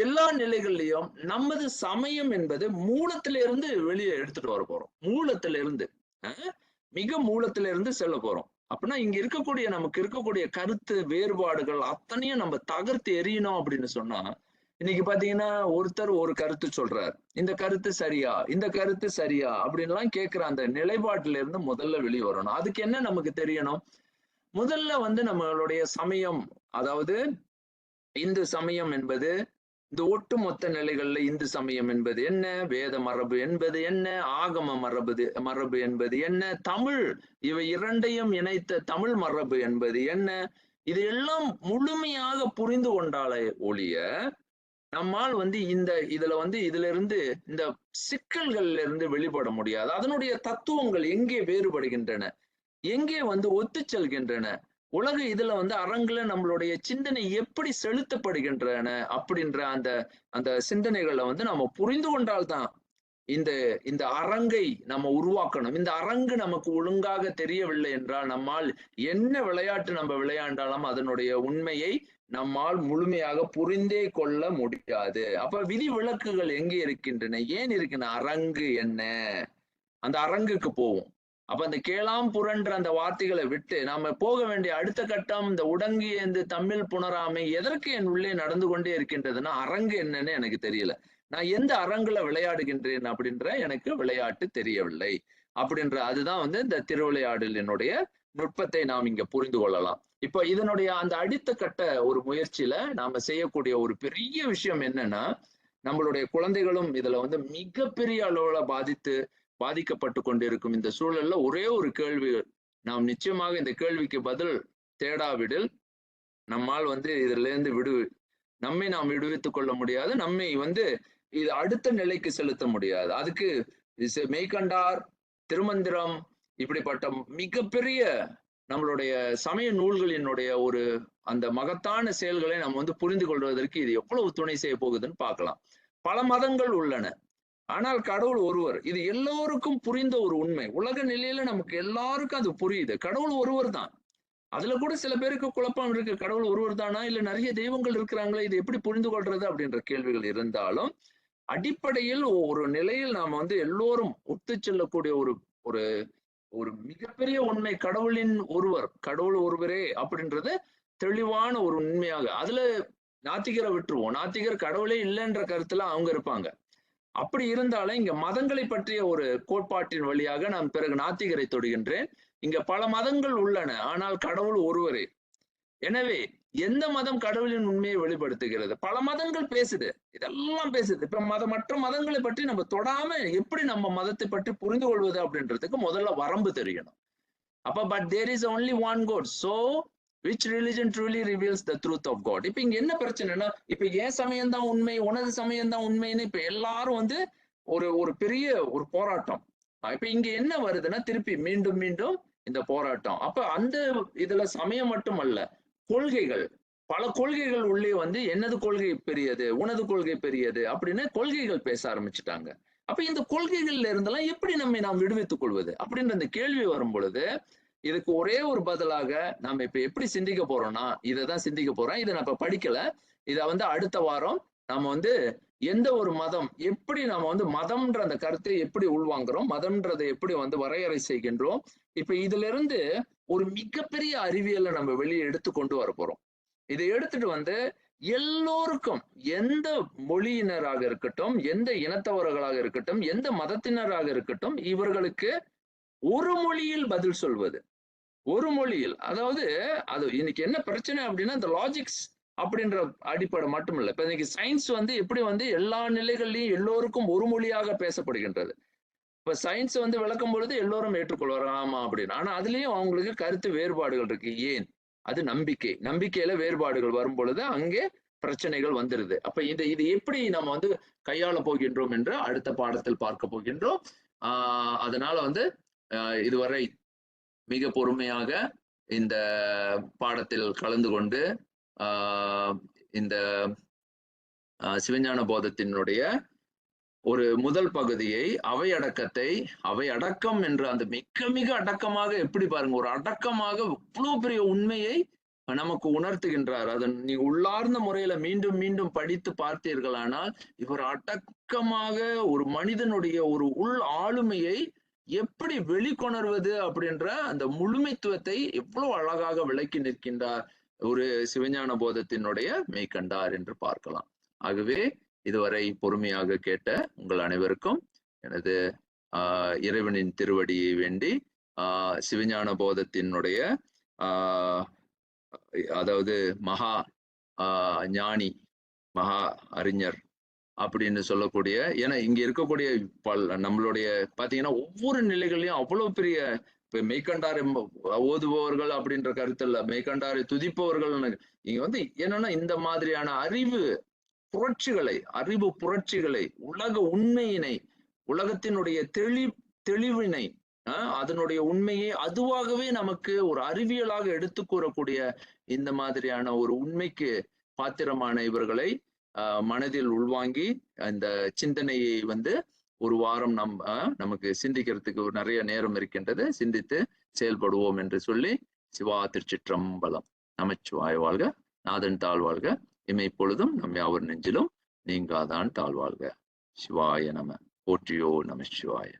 எல்லா நிலைகள்லயும் நமது சமயம் என்பது மூலத்திலிருந்து வெளியே எடுத்துட்டு வர போறோம். மூலத்திலிருந்து மிக மூலத்திலிருந்து செல்ல போறோம். அப்படின்னா இங்க இருக்கக்கூடிய நமக்கு இருக்கக்கூடிய கருத்து வேறுபாடுகள் அத்தனையும் நம்ம தகர்த்து எறியணும் அப்படின்னு சொன்னா, இன்னைக்கு பாத்தீங்கன்னா ஒருத்தர் ஒரு கருத்து சொல்றார், இந்த கருத்து சரியா, இந்த கருத்து சரியா அப்படின்லாம் கேட்கிற அந்த நிலைப்பாட்டில இருந்து முதல்ல வெளியே வரணும். அதுக்கு என்ன நமக்கு தெரியணும்? முதல்ல வந்து நம்மளுடைய சமயம், அதாவது இந்து சமயம் என்பது இந்த ஒட்டுமொத்த நிலைகள்ல இந்து சமயம் என்பது என்ன, வேத மரபு என்பது என்ன, ஆகம மரபு என்பது என்ன, தமிழ் இவை இரண்டையும் இணைத்த தமிழ் மரபு என்பது என்ன, இது எல்லாம் முழுமையாக புரிந்து கொண்டாலே ஒழிய நம்மால் வந்து இதுல இருந்து இந்த சிக்கல்கள்ல இருந்து வெளிப்பட முடியாது. அதனுடைய தத்துவங்கள் எங்கே வேறுபடுகின்றன, எங்கே வந்து ஒத்து செல்கின்றன, உலக இதுல வந்து அரங்குல நம்மளுடைய சிந்தனை எப்படி செலுத்தப்படுகின்றன அப்படின்ற அந்த அந்த சிந்தனைகளை வந்து நம்ம புரிந்து கொண்டால்தான் இந்த இந்த அரங்கை நம்ம உருவாக்கணும். இந்த அரங்கு நமக்கு ஒழுங்காக தெரியவில்லை என்றால் நம்மால் என்ன விளையாட்டு நம்ம விளையாண்டாலும் அதனுடைய உண்மையை நம்மால் முழுமையாக புரிந்தே கொள்ள முடியாது. அப்ப விதி விலக்குகள் எங்கே இருக்கின்றன, ஏன் இருக்கின்றன, அரங்கு என்ன, அந்த அரங்குக்கு போவோம். அப்ப அந்த கேளாம் புரன்ற அந்த வார்த்தைகளை விட்டு நாம போக வேண்டிய அடுத்த கட்டம் இந்த உடங்கி இந்த தமிழ் புணராமை எதற்கு என் உள்ளே நடந்து கொண்டே இருக்கின்றதுன்னா அரங்கு என்னன்னு எனக்கு தெரியல. நான் எந்த அரங்குல விளையாடுகின்றேன் அப்படின்ற எனக்கு விளையாட்டு தெரியவில்லை அப்படின்ற அதுதான் வந்து இந்த திருவிளையாடலினுடைய நுட்பத்தை நாம் இங்க புரிந்து கொள்ளலாம். இப்ப இதனுடைய அந்த அடுத்த கட்ட ஒரு முயற்சியில நாம செய்யக்கூடிய ஒரு பெரிய விஷயம் என்னன்னா, நம்மளுடைய குழந்தைகளும் இதுல வந்து மிகப்பெரிய அளவுல பாதிக்கப்பட்டு கொண்டிருக்கும் இந்த சூழல்ல ஒரே ஒரு கேள்வி, நாம் நிச்சயமாக இந்த கேள்விக்கு பதில் தேடாவிடில் நம்மால் வந்து இதுல இருந்து நம்மை நாம் விடுவித்துக் கொள்ள முடியாது, நம்மை வந்து இது அடுத்த நிலைக்கு செலுத்த முடியாது. அதுக்கு மெய்கண்டார், திருமந்திரம் இப்படிப்பட்ட மிகப்பெரிய நம்மளுடைய சமய நூல்களினுடைய ஒரு அந்த மகத்தான செயல்களை நம்ம வந்து புரிந்து கொள்வதற்கு இது எவ்வளவு துணை செய்ய போகுதுன்னு பார்க்கலாம். பல மதங்கள் உள்ளன, ஆனால் கடவுள் ஒருவர். இது எல்லோருக்கும் புரிந்த ஒரு உண்மை. உலக நிலையில நமக்கு எல்லாருக்கும் அது புரியுது. கடவுள் ஒருவர் தான். அதுல கூட சில பேருக்கு குழப்பம் இருக்கு. கடவுள் ஒருவர் தானா, இல்ல நிறைய தெய்வங்கள் இருக்கிறாங்களே, இது எப்படி புரிந்து கொள்றது அப்படின்ற கேள்விகள் இருந்தாலும், அடிப்படையில் ஒரு நிலையில் நாம எல்லோரும் ஒத்து செல்லக்கூடிய ஒரு ஒரு ஒரு மிகப்பெரிய உண்மை, கடவுளின் ஒருவர், கடவுள் ஒருவரே அப்படின்றது தெளிவான ஒரு உண்மையாக. அதுல நாத்திகரை விட்டுருவோம். நாத்திகர் கடவுளே இல்லைன்ற கருத்துல அவங்க இருப்பாங்க. அப்படி இருந்தாலும் இங்க மதங்களை பற்றிய ஒரு கோட்பாட்டின் வழியாக நான் பிறகு நாத்திகரை தொடுகின்றேன். இங்க பல மதங்கள் உள்ளன, ஆனால் கடவுள் ஒருவரே. எனவே எந்த மதம் கடவுளின் உண்மையை வெளிப்படுத்துகிறது? பல மதங்கள் பேசுது, இதெல்லாம் பேசுது. இப்ப மற்ற மதங்களை பற்றி நம்ம தொடாம எப்படி நம்ம மதத்தை பற்றி புரிந்து கொள்வது அப்படின்றதுக்கு முதல்ல வரம்பு தெரியணும். அப்ப but there is only one God, so which religion truly reveals the truth of God. இப்ப இங்க என்ன பிரச்சனைனா, இப்ப என் சமயம் தான் உண்மை, உனது சமயம் தான் உண்மைன்னு இப்ப எல்லாரும் ஒரு ஒரு பெரிய ஒரு போராட்டம். இப்ப இங்க என்ன வருதுன்னா, திருப்பி மீண்டும் மீண்டும் இந்த போராட்டம். அப்ப அந்த இதுல சமயம் மட்டுமல்ல, கொள்கைகள், பல கொள்கைகள் உள்ளே என்னது கொள்கை பெரியது, உனது கொள்கை பெரியது அப்படின்னு கொள்கைகள் பேச ஆரம்பிச்சுட்டாங்க. அப்ப இந்த கொள்கைகள்ல இருந்தெல்லாம் எப்படி நாம் விடுவித்துக் கொள்வது அப்படின்ற அந்த கேள்வி வரும் பொழுது, இதுக்கு ஒரே ஒரு பதிலாக நாம இப்ப எப்படி சிந்திக்க போறோம்னா, இதைதான் சிந்திக்க போறோம். இதை நான் இப்ப படிக்கல. இதை அடுத்த வாரம் நாம எந்த ஒரு மதம், எப்படி நாம மதம்ன்ற அந்த கருத்தை எப்படி உள்வாங்குறோம், மதம்ன்றதை எப்படி வரையறை செய்கின்றோம். இப்ப இதுல இருந்து ஒரு மிகப்பெரிய அறிவியலை நம்ம வெளியே எடுத்து கொண்டு வர போறோம். இதை எடுத்துட்டு எல்லோருக்கும், எந்த மொழியினராக இருக்கட்டும், எந்த இனத்தவர்களாக இருக்கட்டும், எந்த மதத்தினராக இருக்கட்டும், இவர்களுக்கு ஒரு மொழியில் பதில் சொல்வது. ஒரு மொழியில், அதாவது அது இன்னைக்கு என்ன பிரச்சனை அப்படின்னா, இந்த லாஜிக்ஸ் அப்படின்ற அடிப்படை மட்டும் இல்லை. இப்ப இன்னைக்கு சயின்ஸ் எப்படி எல்லா நிலைகள்லையும் எல்லோருக்கும் ஒரு மொழியாக பேசப்படுகின்றது. இப்ப சயின்ஸ் விளக்கும் பொழுது எல்லோரும் ஏற்றுக்கொள்வார், ஆமா அப்படின்னு. ஆனா அதுலயும் அவங்களுக்கு கருத்து வேறுபாடுகள் இருக்கு. ஏன்? அது நம்பிக்கை. நம்பிக்கையில வேறுபாடுகள் வரும் பொழுது அங்கே பிரச்சனைகள் வந்துருது. அப்ப இது எப்படி நம்ம கையாள போகின்றோம் என்று அடுத்த பாடத்தில் பார்க்க போகின்றோம். அதனால இதுவரை மிக பொறுமையாக இந்த பாடத்தில் கலந்து கொண்டு இந்த சிவஞான போதத்தினுடைய ஒரு முதல் பகுதியை, அவை அடக்கத்தை, அவை அடக்கம் என்று அந்த மிக மிக அடக்கமாக, எப்படி பாருங்க, ஒரு அடக்கமாக இவ்வளவு பெரிய உண்மையை நமக்கு உணர்த்துகின்றார். அதன் நீ உள்ளார்ந்த முறையில மீண்டும் மீண்டும் படித்து பார்த்தீர்களானால், இவர் அடக்கமாக ஒரு மனிதனுடைய ஒரு உள் ஆளுமையை எப்படி வெளிக்கொணர்வது அப்படின்ற அந்த முழுமைத்துவத்தை எவ்வளவு அழகாக விளக்கி நிற்கின்றார் ஒரு சிவஞான போதத்தினுடைய மெய்கண்டார் என்று பார்க்கலாம். ஆகவே இதுவரை பொறுமையாக கேட்ட உங்கள் அனைவருக்கும் எனது இறைவனின் திருவடியை வேண்டி, சிவஞான போதத்தினுடைய அதாவது மகா ஞானி, மகா அறிஞர் அப்படின்னு சொல்லக்கூடிய, ஏன்னா இங்க இருக்கக்கூடிய நம்மளுடைய பாத்தீங்கன்னா ஒவ்வொரு நிலைகளையும் அவ்வளவு பெரிய, இப்ப மெய்கண்டாரை ஓதுபவர்கள் அப்படின்ற கருத்து இல்ல, மெய்கண்டாரை துதிப்பவர்கள். இங்க என்னன்னா இந்த மாதிரியான அறிவு புரட்சிகளை, உலக உண்மையினை, உலகத்தினுடைய தெளிவினை, அதனுடைய உண்மையை அதுவாகவே நமக்கு ஒரு அறிவியலாக எடுத்து கூறக்கூடிய இந்த மாதிரியான ஒரு உண்மைக்கு பாத்திரமான இவர்களை மனதில் உள்வாங்கி அந்த சிந்தனையை ஒரு வாரம் நமக்கு சிந்திக்கிறதுக்கு நிறைய நேரம் இருக்கின்றது. சிந்தித்து செயல்படுவோம் என்று சொல்லி, சிவா திருச்சிற்றம்பலம். நமச்சிவாய வாழ்க, நாதன் தாழ்வாழ்க, இமைப்பொழுதும் நம் யாவர் நெஞ்சிலும் நீங்காதான் தாழ்வாழ்க. சிவாய நம. போற்றியோ நம சிவாய.